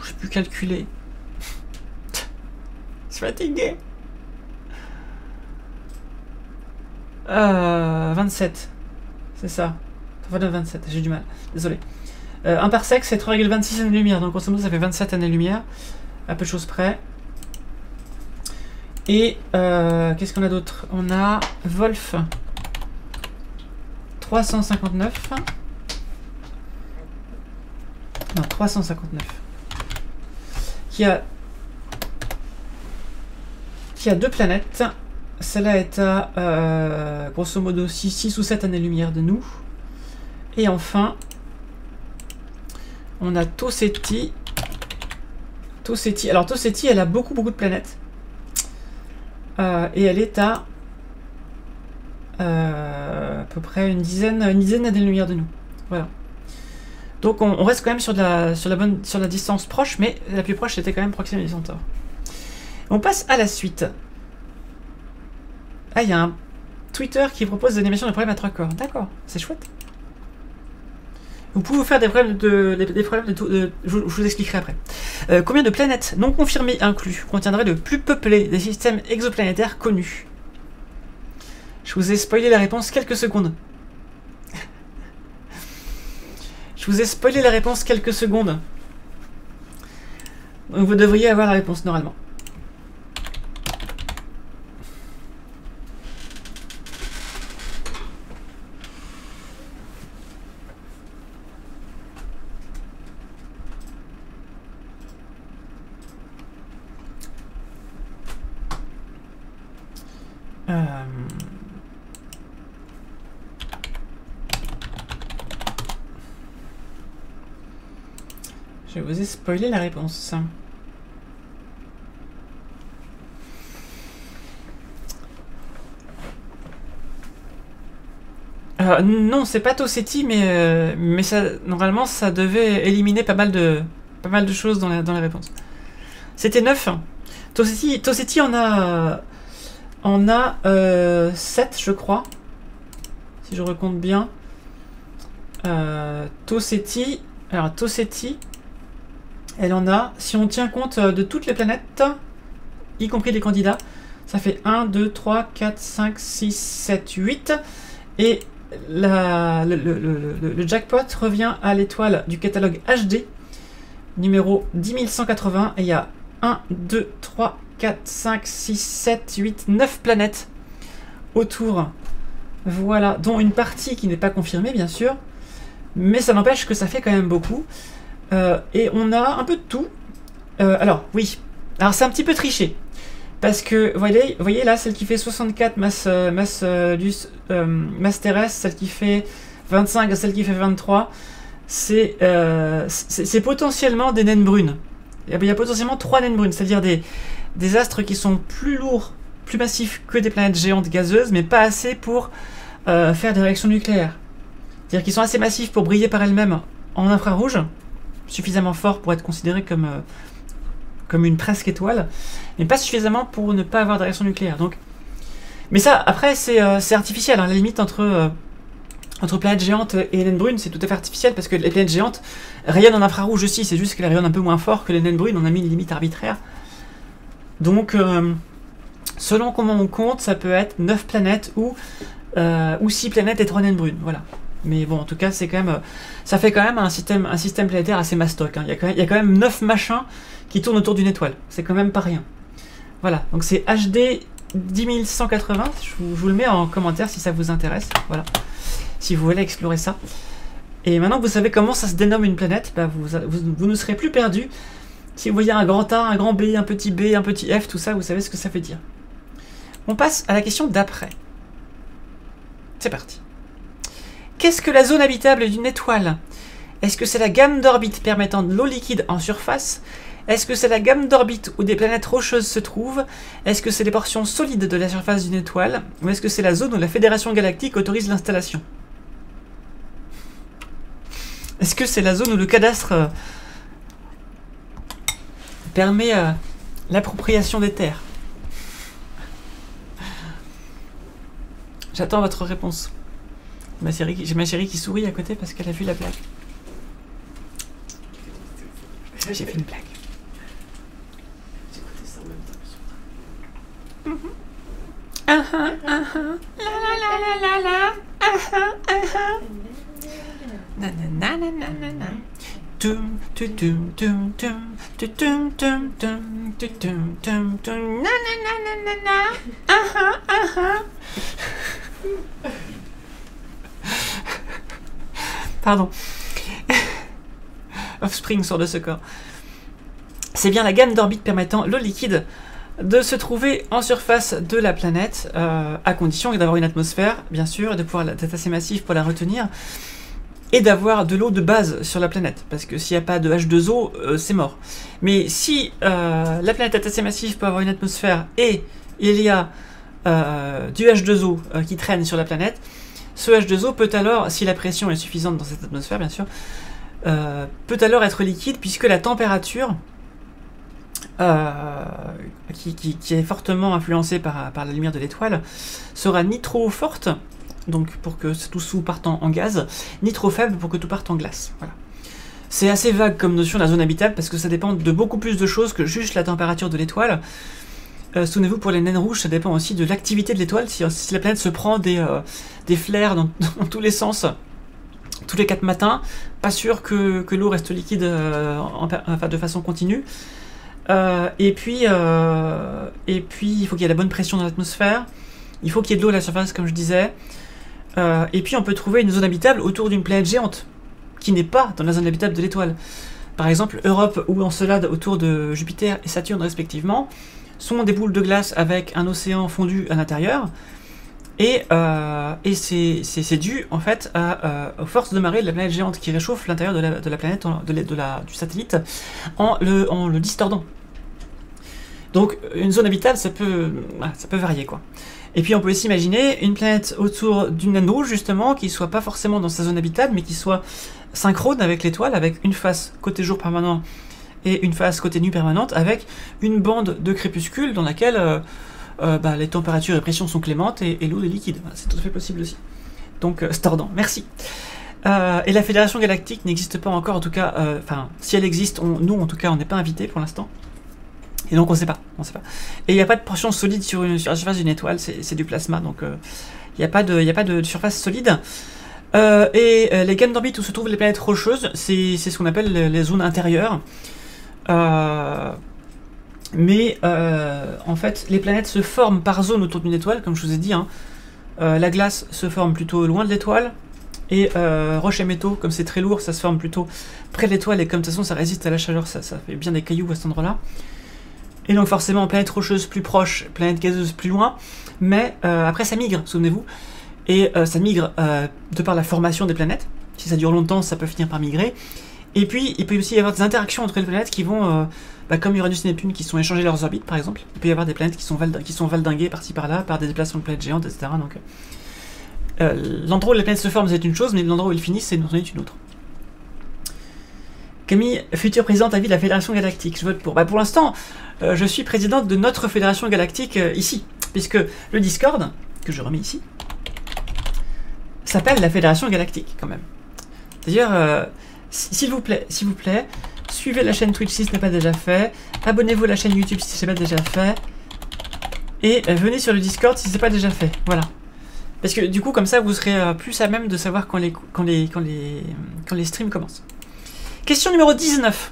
Je sais plus calculer. Je suis fatigué. 27, c'est ça. 3 fois 9, 27, j'ai du mal, désolé. 1 parsec c'est 3,26 années-lumière, donc grosso modo ça fait 27 années-lumière, à peu de choses près. Et qu'est-ce qu'on a d'autre? On a Wolf 359. Non, 359. Qui a 2 planètes. Celle-là est à grosso modo 6 ou 7 années-lumière de nous. Et enfin, on a Toseti. Alors Toseti, elle a beaucoup de planètes. Et elle est à peu près une dizaine d'années-lumière de nous. Voilà. Donc on reste quand même sur la distance proche, mais la plus proche c'était quand même Proxima Centauri. On passe à la suite. Ah, il y a un Twitter qui propose des animations de problèmes à 3 corps. D'accord, c'est chouette. Vous pouvez vous faire des problèmes je vous expliquerai après. Combien de planètes non confirmées inclus contiendraient le plus peuplé des systèmes exoplanétaires connus? Je vous ai spoilé la réponse quelques secondes. Je vous ai spoilé la réponse quelques secondes. Donc vous devriez avoir la réponse normalement. Je vais vous spoiler la réponse. Non, c'est pas Toseti, mais ça, normalement, ça devait éliminer pas mal de choses dans la réponse. C'était 9. Toseti en a 7, je crois. Si je recompte bien. Toseti, alors Toseti, elle en a, si on tient compte de toutes les planètes, y compris les candidats, ça fait 1, 2, 3, 4, 5, 6, 7, 8. Et le jackpot revient à l'étoile du catalogue HD, numéro 10180, et il y a 1, 2, 3, 4, 5, 6, 7, 8, 9 planètes autour. Voilà, dont une partie qui n'est pas confirmée, bien sûr, mais ça n'empêche que ça fait quand même beaucoup. Et on a un peu de tout. Alors, oui, alors c'est un petit peu triché. Parce que, vous voyez là, celle qui fait 64 masse terrestre, celle qui fait 25 et celle qui fait 23, c'est potentiellement des naines brunes. Il y a potentiellement 3 naines brunes, c'est-à-dire des astres qui sont plus lourds, plus massifs que des planètes géantes gazeuses, mais pas assez pour faire des réactions nucléaires. C'est-à-dire qu'ils sont assez massifs pour briller par elles-mêmes en infrarouge, suffisamment forts pour être considérés comme une presque étoile, mais pas suffisamment pour ne pas avoir de réaction nucléaire. Donc, mais ça, après, c'est artificiel. Hein. La limite entre planètes géantes et naines brunes, c'est tout à fait artificiel, parce que les planètes géantes rayonnent en infrarouge aussi, c'est juste qu'elles rayonnent un peu moins fort que les naines brunes, on a mis une limite arbitraire. Donc, selon comment on compte, ça peut être 9 planètes ou 6 planètes et 3 naines brunes, voilà. Mais bon, en tout cas, c'est quand même, ça fait quand même un système planétaire assez mastoc. Hein. Il y a quand même 9 machins qui tournent autour d'une étoile. C'est quand même pas rien. Voilà, donc c'est HD 10180. Je vous le mets en commentaire si ça vous intéresse. Voilà, si vous voulez explorer ça. Et maintenant que vous savez comment ça se dénomme une planète, bah vous ne serez plus perdu. Si vous voyez un grand A, un grand B, un petit F, tout ça, vous savez ce que ça veut dire. On passe à la question d'après. C'est parti. Qu'est-ce que la zone habitable d'une étoile? Est-ce que c'est la gamme d'orbites permettant de l'eau liquide en surface? Est-ce que c'est la gamme d'orbites où des planètes rocheuses se trouvent? Est-ce que c'est les portions solides de la surface d'une étoile? Ou est-ce que c'est la zone où la Fédération Galactique autorise l'installation? Est-ce que c'est la zone où le cadastre permet l'appropriation des terres? J'attends votre réponse. J'ai ma chérie qui sourit à côté parce qu'elle a vu la blague. J'ai fait une blague. J'écoutais ça en même temps. Pardon. Offspring sort de ce corps. C'est bien la gamme d'orbites permettant l'eau liquide de se trouver en surface de la planète, à condition d'avoir une atmosphère, bien sûr, et de pouvoir d'être assez massif pour la retenir, et d'avoir de l'eau de base sur la planète, parce que s'il n'y a pas de H2O, c'est mort. Mais si la planète est assez massive pour avoir une atmosphère, et il y a du H2O qui traîne sur la planète, ce H2O peut alors, si la pression est suffisante dans cette atmosphère, bien sûr, peut alors être liquide, puisque la température, qui est fortement influencée par la lumière de l'étoile, sera ni trop forte, donc pour que tout parte en gaz, ni trop faible pour que tout parte en glace. Voilà. C'est assez vague comme notion de la zone habitable, parce que ça dépend de beaucoup plus de choses que juste la température de l'étoile. Souvenez-vous, pour les naines rouges, ça dépend aussi de l'activité de l'étoile. Si la planète se prend des flares dans tous les sens, tous les 4 matins, pas sûr que l'eau reste liquide de façon continue. Et puis, il faut qu'il y ait la bonne pression dans l'atmosphère. Il faut qu'il y ait de l'eau à la surface, comme je disais. Et puis, on peut trouver une zone habitable autour d'une planète géante, qui n'est pas dans la zone habitable de l'étoile. Par exemple, Europe ou Encelade autour de Jupiter et Saturne respectivement sont des boules de glace avec un océan fondu à l'intérieur. Et c'est dû en fait aux forces de marée de la planète géante qui réchauffe l'intérieur de la planète, du satellite, en le distordant. Donc une zone habitable, ça peut varier quoi. Et puis on peut aussi imaginer une planète autour d'une naine rouge justement, qui soit pas forcément dans sa zone habitable, mais qui soit synchrone avec l'étoile, avec une face côté jour permanent et une face côté nuit permanente, avec une bande de crépuscule dans laquelle les températures et pressions sont clémentes et l'eau est liquide. Voilà, c'est tout à fait possible aussi. Donc Stordan, merci. Et la Fédération Galactique n'existe pas encore, en tout cas, si elle existe, nous en tout cas on n'est pas invités pour l'instant. Et donc on sait pas. Et il n'y a pas de portion solide sur la surface d'une étoile, c'est du plasma, donc il n'y a pas de surface solide. Les gaines d'orbite où se trouvent les planètes rocheuses, c'est ce qu'on appelle les zones intérieures. Mais en fait, les planètes se forment par zone autour d'une étoile, comme je vous ai dit. La glace se forme plutôt loin de l'étoile, et roches et métaux, comme c'est très lourd, ça se forme plutôt près de l'étoile, et comme de toute façon ça résiste à la chaleur, ça fait bien des cailloux à cet endroit-là. Et donc forcément, planète rocheuse plus proche, planète gazeuse plus loin, mais après ça migre, souvenez-vous, et ça migre de par la formation des planètes. Si ça dure longtemps, ça peut finir par migrer. Et puis, il peut aussi y avoir des interactions entre les planètes qui vont, comme Uranus et Neptune, qui sont échangés leurs orbites, par exemple. Il peut y avoir des planètes qui sont valdinguées par-ci par-là, par des déplacements de planètes géantes, etc. Donc, l'endroit où les planètes se forment, c'est une chose, mais l'endroit où ils finissent, c'est une autre. Camille, future présidente à vie de la Fédération Galactique, je vote pour. Pour l'instant, je suis présidente de notre Fédération Galactique ici, puisque le Discord, que je remets ici, s'appelle la Fédération Galactique, quand même. C'est-à-dire, s'il vous plaît, suivez la chaîne Twitch si ce n'est pas déjà fait, abonnez-vous à la chaîne YouTube si ce n'est pas déjà fait, et venez sur le Discord si ce n'est pas déjà fait, voilà. Parce que du coup, comme ça, vous serez plus à même de savoir quand les streams commencent. Question numéro 19.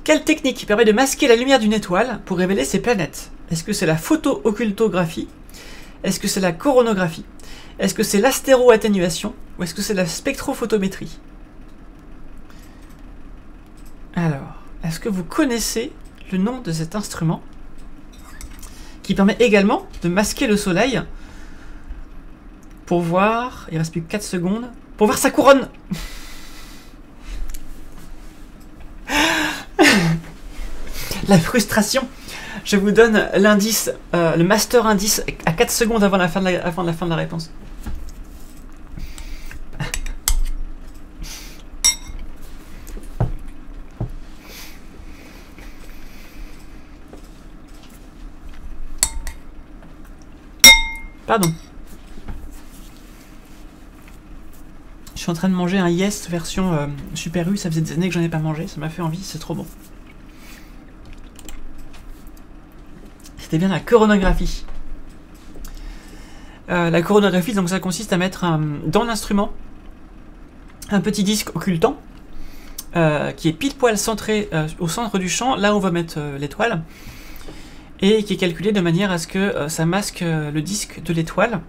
Quelle technique permet de masquer la lumière d'une étoile pour révéler ses planètes? Est-ce que c'est la photo-occultographie? Est-ce que c'est la coronographie? Est-ce que c'est l'astéro-atténuation? Ou est-ce que c'est la spectrophotométrie? Alors, est-ce que vous connaissez le nom de cet instrument qui permet également de masquer le soleil pour voir, il reste plus que 4 secondes, pour voir sa couronne? La frustration. Je vous donne l'indice, le master indice à 4 secondes avant la fin de la réponse. Pardon. Je suis en train de manger un Yes version Super U, ça faisait des années que j'en ai pas mangé, ça m'a fait envie, c'est trop bon. C'était bien la coronographie. La coronographie, donc ça consiste à mettre dans l'instrument un petit disque occultant qui est pile poil centré au centre du champ, là où on va mettre l'étoile, et qui est calculé de manière à ce que ça masque le disque de l'étoile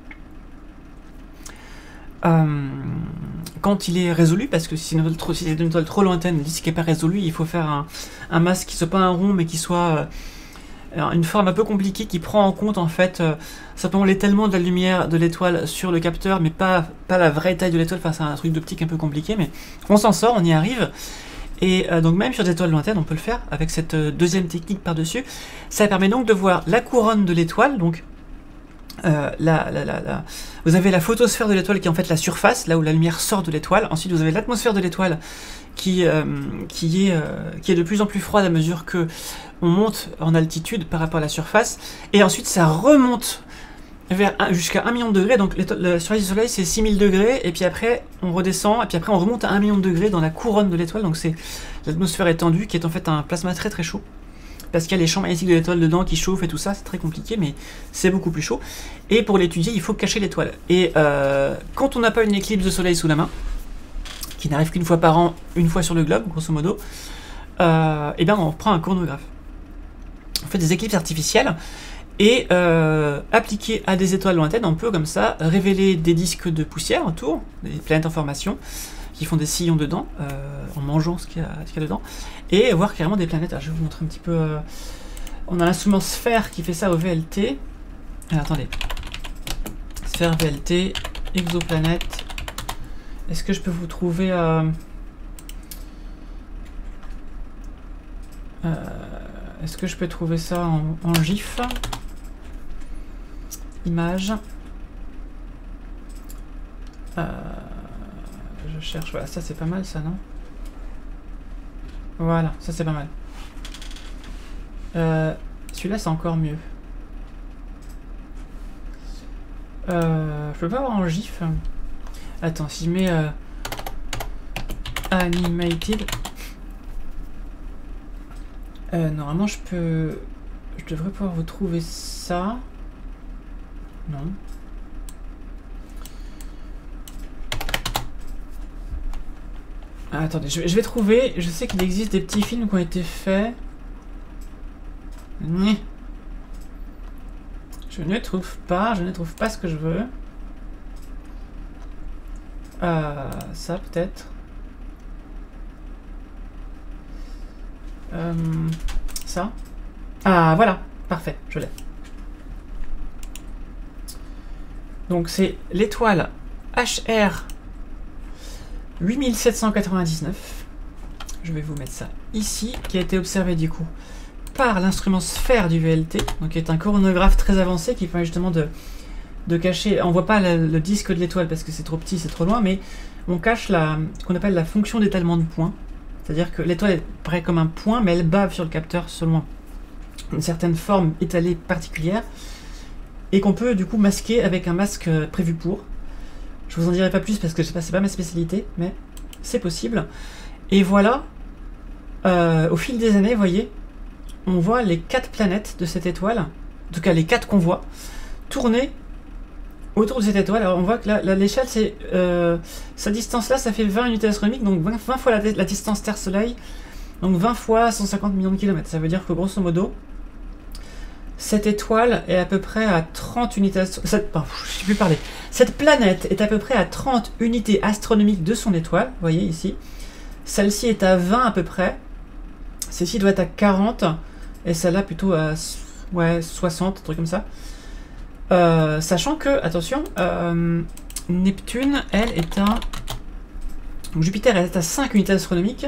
quand il est résolu, parce que si c'est une étoile trop lointaine, le disque n'est pas résolu, il faut faire un masque qui soit pas un rond, mais qui soit une forme un peu compliquée, qui prend en compte en fait simplement l'étalement de la lumière de l'étoile sur le capteur, mais pas la vraie taille de l'étoile. Enfin, c'est un truc d'optique un peu compliqué, mais on s'en sort, on y arrive. Et donc même sur des étoiles lointaines, on peut le faire avec cette deuxième technique par-dessus. Ça permet donc de voir la couronne de l'étoile, donc vous avez la photosphère de l'étoile qui est en fait la surface, là où la lumière sort de l'étoile. Ensuite vous avez l'atmosphère de l'étoile qui est de plus en plus froide à mesure que on monte en altitude par rapport à la surface. Et ensuite ça remonte jusqu'à 1 million de degrés, donc la surface du soleil c'est 6000 degrés, et puis après on redescend, et puis après on remonte à 1 million de degrés dans la couronne de l'étoile, donc c'est l'atmosphère étendue qui est en fait un plasma très très chaud, parce qu'il y a les champs magnétiques de l'étoile dedans qui chauffent et tout ça, c'est très compliqué, mais c'est beaucoup plus chaud, et pour l'étudier il faut cacher l'étoile. Et quand on n'a pas une éclipse de soleil sous la main, qui n'arrive qu'une fois par an, une fois sur le globe grosso modo, et bien on prend un coronagraphe. On fait des éclipses artificielles, et appliqué à des étoiles lointaines, on peut comme ça révéler des disques de poussière autour, des planètes en formation, qui font des sillons dedans, en mangeant ce qu'il y a dedans, et voir carrément des planètes. Alors, je vais vous montrer un petit peu. On a l'instrument sphère qui fait ça au VLT. Alors, attendez. Faire VLT, exoplanète. Est-ce que je peux vous trouver... est-ce que je peux trouver ça en GIF? Image. Je cherche, voilà, ça c'est pas mal ça, non? Voilà, ça c'est pas mal. Celui-là c'est encore mieux. Je peux pas avoir en GIF. Attends, si je mets animated, normalement je devrais pouvoir vous trouver ça. Non. Ah, attendez, je vais trouver. Je sais qu'il existe des petits films qui ont été faits. Je ne trouve pas ce que je veux. Ça peut-être. Ça. Ah voilà, parfait, je l'ai. Donc c'est l'étoile HR 8799. Je vais vous mettre ça ici, qui a été observé du coup par l'instrument sphère du VLT, donc qui est un coronographe très avancé qui permet justement de cacher. On voit pas le disque de l'étoile parce que c'est trop petit, c'est trop loin, mais on cache ce qu'on appelle la fonction d'étalement de point. C'est-à-dire que l'étoile est près comme un point, mais elle bave sur le capteur selon une certaine forme étalée particulière, et qu'on peut du coup masquer avec un masque prévu pour. Je vous en dirai pas plus parce que je sais pas, c'est pas ma spécialité, mais c'est possible. Et voilà, au fil des années, vous voyez, on voit les 4 planètes de cette étoile, en tout cas les 4 qu'on voit, tourner autour de cette étoile. Alors on voit que l'échelle, c'est sa distance là, ça fait 20 unités astronomiques, donc 20 fois la distance Terre-Soleil, donc 20 fois 150 millions de kilomètres. Ça veut dire que grosso modo, cette étoile est à peu près à 30 unités astronomiques. Je sais plus parler. Cette planète est à peu près à 30 unités astronomiques de son étoile, vous voyez ici. Celle-ci est à 20 à peu près. Celle-ci doit être à 40. Et celle-là plutôt à 60, un truc comme ça. Sachant que, attention, Neptune, elle est à... Donc Jupiter, elle est à 5 unités astronomiques.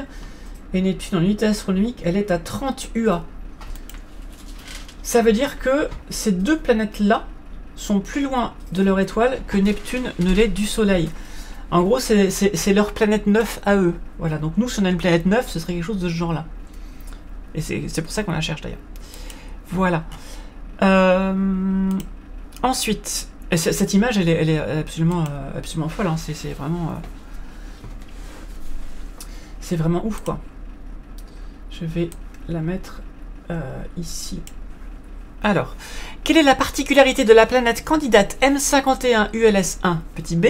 Et Neptune, en unité astronomique, elle est à 30 UA. Ça veut dire que ces deux planètes-là sont plus loin de leur étoile que Neptune ne l'est du Soleil. En gros, c'est leur planète 9 à eux. Voilà, donc nous, si on a une planète 9, ce serait quelque chose de ce genre-là. Et c'est pour ça qu'on la cherche d'ailleurs. Voilà. Ensuite, cette image, elle est absolument folle. Hein. C'est vraiment ouf, quoi. Je vais la mettre ici. Alors, quelle est la particularité de la planète candidate M51 ULS1 petit b,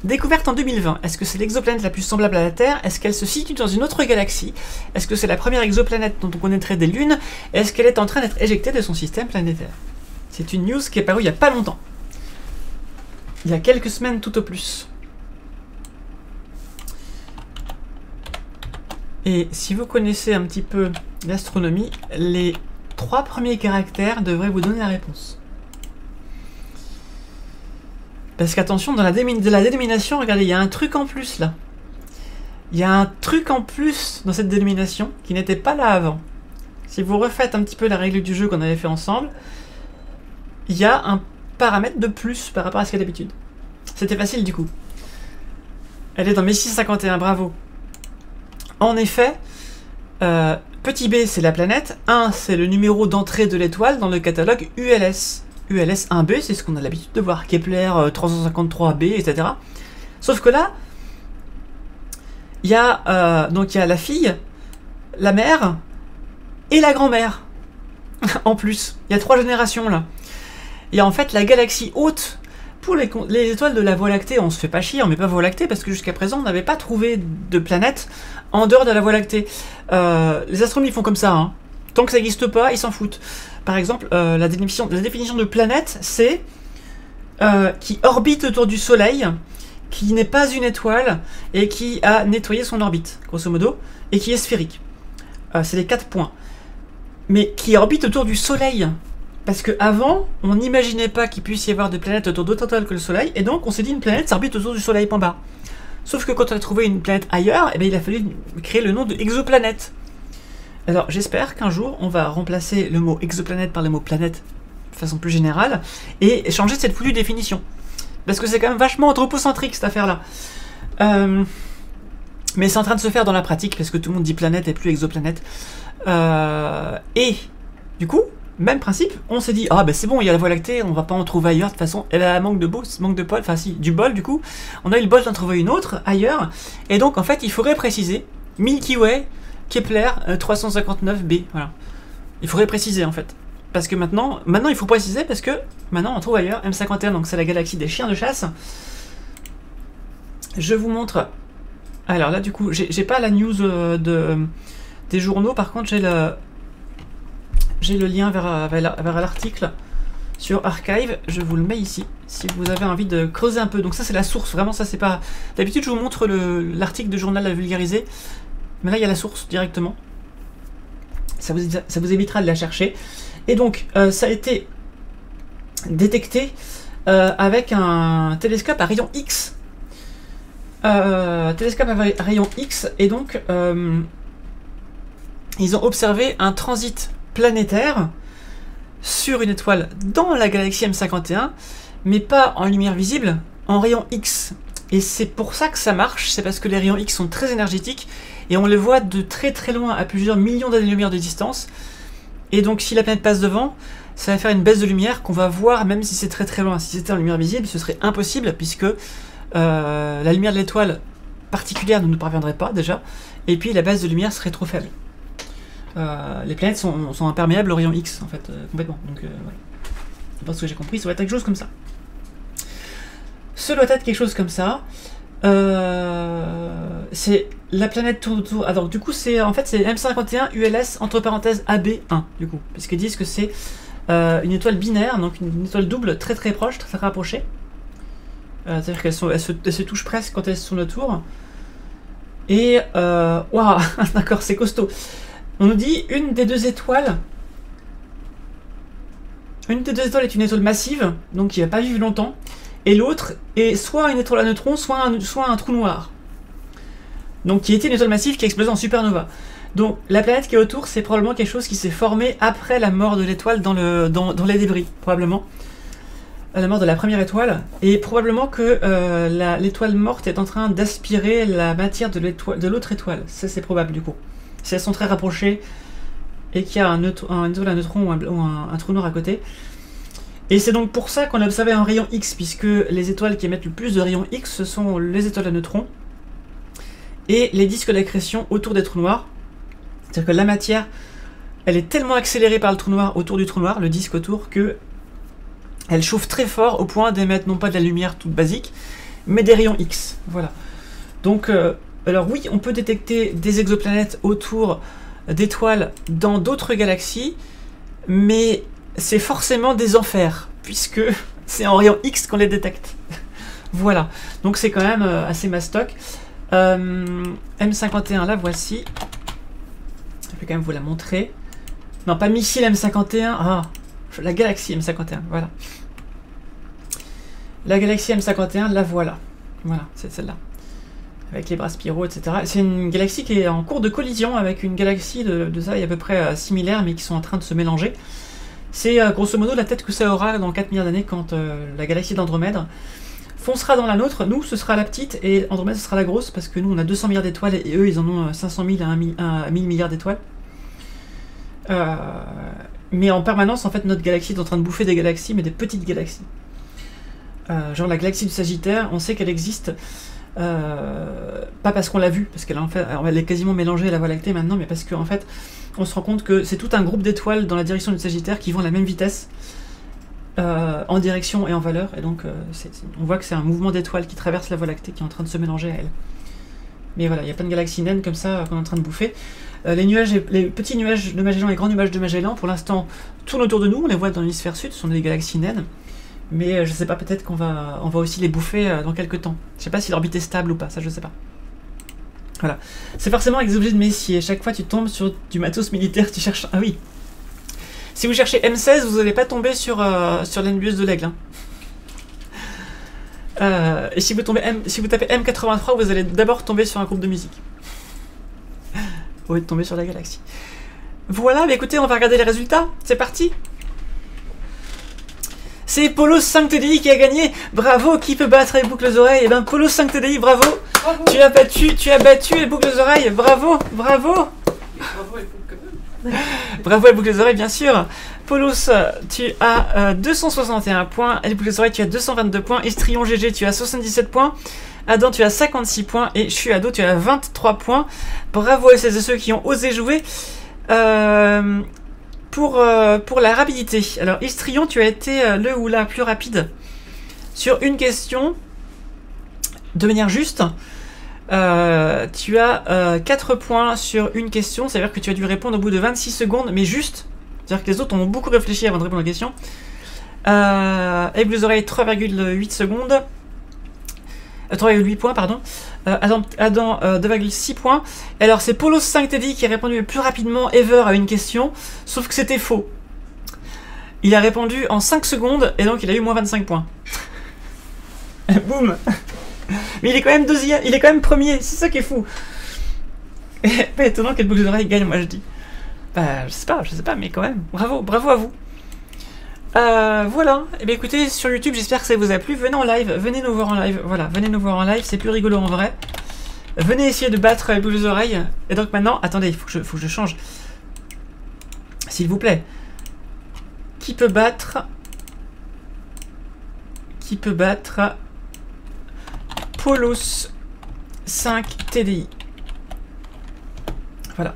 découverte en 2020? Est-ce que c'est l'exoplanète la plus semblable à la Terre? Est-ce qu'elle se situe dans une autre galaxie? Est-ce que c'est la première exoplanète dont on connaîtrait des lunes? Est-ce qu'elle est en train d'être éjectée de son système planétaire? C'est une news qui est parue il n'y a pas longtemps. Il y a quelques semaines tout au plus. Et si vous connaissez un petit peu l'astronomie, les 3 premiers caractères devraient vous donner la réponse. Parce qu'attention, dans la dénomination, regardez, il y a un truc en plus là. Il y a un truc en plus dans cette dénomination qui n'était pas là avant. Si vous refaites un petit peu la règle du jeu qu'on avait fait ensemble, il y a un paramètre de plus par rapport à ce qu'il y a d'habitude. C'était facile du coup. Elle est dans Messi 51, bravo. En effet, petit b c'est la planète, 1 c'est le numéro d'entrée de l'étoile dans le catalogue ULS. ULS 1b c'est ce qu'on a l'habitude de voir, Kepler 353b, etc. Sauf que là, il y a la fille, la mère et la grand-mère. En plus, il y a 3 générations là. Il y a en fait la galaxie haute. Pour les étoiles de la Voie lactée, on se fait pas chier, on met pas Voie lactée parce que jusqu'à présent on n'avait pas trouvé de planète en dehors de la Voie lactée. Les astronomes ils font comme ça, hein. Tant que ça n'existe pas, ils s'en foutent. Par exemple, la définition de planète, c'est qui orbite autour du Soleil, qui n'est pas une étoile et qui a nettoyé son orbite, grosso modo, et qui est sphérique. C'est les 4 points. Mais qui orbite autour du Soleil. Parce que avant, on n'imaginait pas qu'il puisse y avoir des planètes autour d'autres étoiles que le Soleil, et donc on s'est dit une planète s'orbite autour du Soleil, point barre. Sauf que quand on a trouvé une planète ailleurs, eh bien, il a fallu créer le nom de exoplanète. Alors j'espère qu'un jour, on va remplacer le mot exoplanète par le mot planète de façon plus générale, et changer cette foutue définition. Parce que c'est quand même vachement anthropocentrique cette affaire-là. Mais c'est en train de se faire dans la pratique, parce que tout le monde dit planète et plus exoplanète. Et du coup, même principe, on s'est dit, ah ben c'est bon, il y a la Voie lactée, on va pas en trouver ailleurs, de toute façon, elle a manque de bol, enfin si, du bol du coup, on a eu le bol d'en trouver une autre ailleurs, et donc en fait il faudrait préciser, Milky Way, Kepler 359b, voilà. Il faudrait préciser en fait, parce que maintenant il faut préciser, parce que maintenant on trouve ailleurs, M51, donc c'est la galaxie des chiens de chasse. Je vous montre, alors là du coup, j'ai pas la news des journaux, par contre j'ai le lien vers l'article sur Archive, je vous le mets ici, si vous avez envie de creuser un peu. Donc ça c'est la source, vraiment ça c'est pas... D'habitude je vous montre l'article de journal à vulgariser, mais là il y a la source directement. Ça vous évitera de la chercher. Et donc ça a été détecté avec un télescope à rayon X. Télescope à rayon X, et donc ils ont observé un transit planétaire sur une étoile dans la galaxie M51, mais pas en lumière visible, en rayon X. Et c'est pour ça que ça marche, c'est parce que les rayons X sont très énergétiques, et on les voit de très très loin, à plusieurs millions d'années-lumière de distance. Et donc si la planète passe devant, ça va faire une baisse de lumière qu'on va voir même si c'est très très loin. Si c'était en lumière visible, ce serait impossible, puisque la lumière de l'étoile particulière ne nous parviendrait pas déjà, et puis la base de lumière serait trop faible. Les planètes sont imperméables au rayon X, en fait, complètement. Donc, voilà. Je pense que j'ai compris, ça doit être quelque chose comme ça. Ça doit être quelque chose comme ça. C'est la planète tourne autour. Alors, du coup, c'est M51 ULS, entre parenthèses AB1, du coup. Puisqu'ils disent que c'est une étoile binaire, donc une étoile double très très proche, très rapprochée. C'est-à-dire qu'elles se touchent presque quand elles sont autour. Et, waouh, d'accord, c'est costaud. On nous dit une des deux étoiles est une étoile massive, donc qui va pas vivre longtemps, et l'autre est soit une étoile à neutrons, soit un trou noir. Donc qui était une étoile massive qui a explosé en supernova. Donc la planète qui est autour, c'est probablement quelque chose qui s'est formé après la mort de l'étoile dans les débris, probablement. La mort de la première étoile, et probablement que l'étoile morte est en train d'aspirer la matière de l'autre étoile. Ça c'est probable du coup. Si elles sont très rapprochées et qu'il y a une étoile à neutrons ou un trou noir à côté. Et c'est donc pour ça qu'on a observé un rayon X, puisque les étoiles qui émettent le plus de rayons X, ce sont les étoiles à neutrons et les disques d'accrétion autour des trous noirs. C'est-à-dire que la matière, elle est tellement accélérée par le trou noir autour du trou noir, le disque autour, que elle chauffe très fort au point d'émettre non pas de la lumière toute basique, mais des rayons X. Voilà. Donc, alors oui, on peut détecter des exoplanètes autour d'étoiles dans d'autres galaxies, mais c'est forcément des enfers, puisque c'est en rayon X qu'on les détecte. Voilà. Donc c'est quand même assez mastoc. M51, la voici. Je vais quand même vous la montrer. Non, pas missile M51. Ah, la galaxie M51, voilà. La galaxie M51, la voilà. Voilà, c'est celle-là. Avec les bras spiraux, etc. C'est une galaxie qui est en cours de collision avec une galaxie de taille à peu près similaire, mais qui sont en train de se mélanger. C'est grosso modo la tête que ça aura dans 4 milliards d'années quand la galaxie d'Andromède foncera dans la nôtre. Nous, ce sera la petite, et Andromède, ce sera la grosse, parce que nous, on a 200 milliards d'étoiles, et eux, ils en ont 500 000 à 1000 milliards d'étoiles. Mais en permanence, en fait, notre galaxie est en train de bouffer des galaxies, mais des petites galaxies. Genre la galaxie du Sagittaire, on sait qu'elle existe, pas parce qu'on l'a vue, parce qu'elle elle est quasiment mélangée à la Voie lactée maintenant, mais parce qu'en fait, on se rend compte que c'est tout un groupe d'étoiles dans la direction du Sagittaire qui vont à la même vitesse, en direction et en valeur, et donc on voit que c'est un mouvement d'étoiles qui traverse la Voie lactée qui est en train de se mélanger à elle. Mais voilà, il y a plein de galaxies naines comme ça qu'on est en train de bouffer. Les petits nuages de Magellan et les grands nuages de Magellan, pour l'instant, tournent autour de nous, on les voit dans l'hémisphère sud, ce sont des galaxies naines. Mais je sais pas, peut-être qu'on va aussi les bouffer dans quelques temps. Je sais pas si l'orbite est stable ou pas, ça je sais pas. Voilà. C'est forcément avec des objets de Messier. Chaque fois tu tombes sur du matos militaire, tu cherches... Ah oui. Si vous cherchez M16, vous n'allez pas tomber sur l'NBS de l'aigle. Hein. Et si vous tapez M83, vous allez d'abord tomber sur un groupe de musique. Au lieu de tomber sur la galaxie. Voilà, mais écoutez, on va regarder les résultats. C'est parti. C'est Polo 5 TDI qui a gagné. Bravo, qui peut battre les boucles oreilles? Eh ben Polo 5 TDI, bravo. Bravo. Tu as battu les boucles oreilles. Bravo, bravo. Bravo, elle compte quand même. Bravo les boucles oreilles, bien sûr. Polos, tu as 261 points. Et les boucles oreilles, tu as 222 points. Histrion GG, tu as 77 points. Adam, tu as 56 points. Et Chuado, tu as 23 points. Bravo à celles et ceux qui ont osé jouer. Pour la rapidité. Alors, Histrion, tu as été le ou la plus rapide sur une question de manière juste. Tu as 4 points sur une question, c'est-à-dire que tu as dû répondre au bout de 26 secondes, mais juste. C'est-à-dire que les autres ont beaucoup réfléchi avant de répondre à la question. Aigle aux oreilles, 3,8 secondes. 3,8 points, pardon. Adam 2,6 points. Alors, c'est Polo 5 TDI qui a répondu le plus rapidement ever à une question, sauf que c'était faux. Il a répondu en 5 secondes, et donc il a eu moins 25 points. Boum. Mais il est quand même deuxième, il est quand même premier, c'est ça qui est fou. Pas étonnant qu'elle boucle d'oreille gagne, moi je dis. Bah, je sais pas, mais quand même, bravo à vous. Voilà, et bien écoutez, sur YouTube, j'espère que ça vous a plu. Venez en live, venez nous voir en live, voilà, venez nous voir en live, c'est plus rigolo en vrai. Venez essayer de battre les boucles oreilles. Et donc maintenant, attendez, il faut que je change. S'il vous plaît. Qui peut battre Polos 5 TDI? Voilà.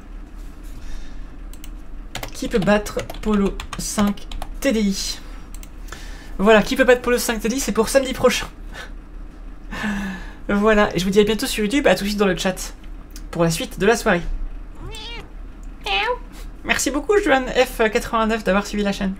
Qui peut battre Polo 5 TDI? Voilà, qui peut battre Polo 5 TDI? C'est pour samedi prochain. Voilà, et je vous dis à bientôt sur YouTube, à tout de suite dans le chat pour la suite de la soirée. Merci beaucoup, Joanne F89, d'avoir suivi la chaîne.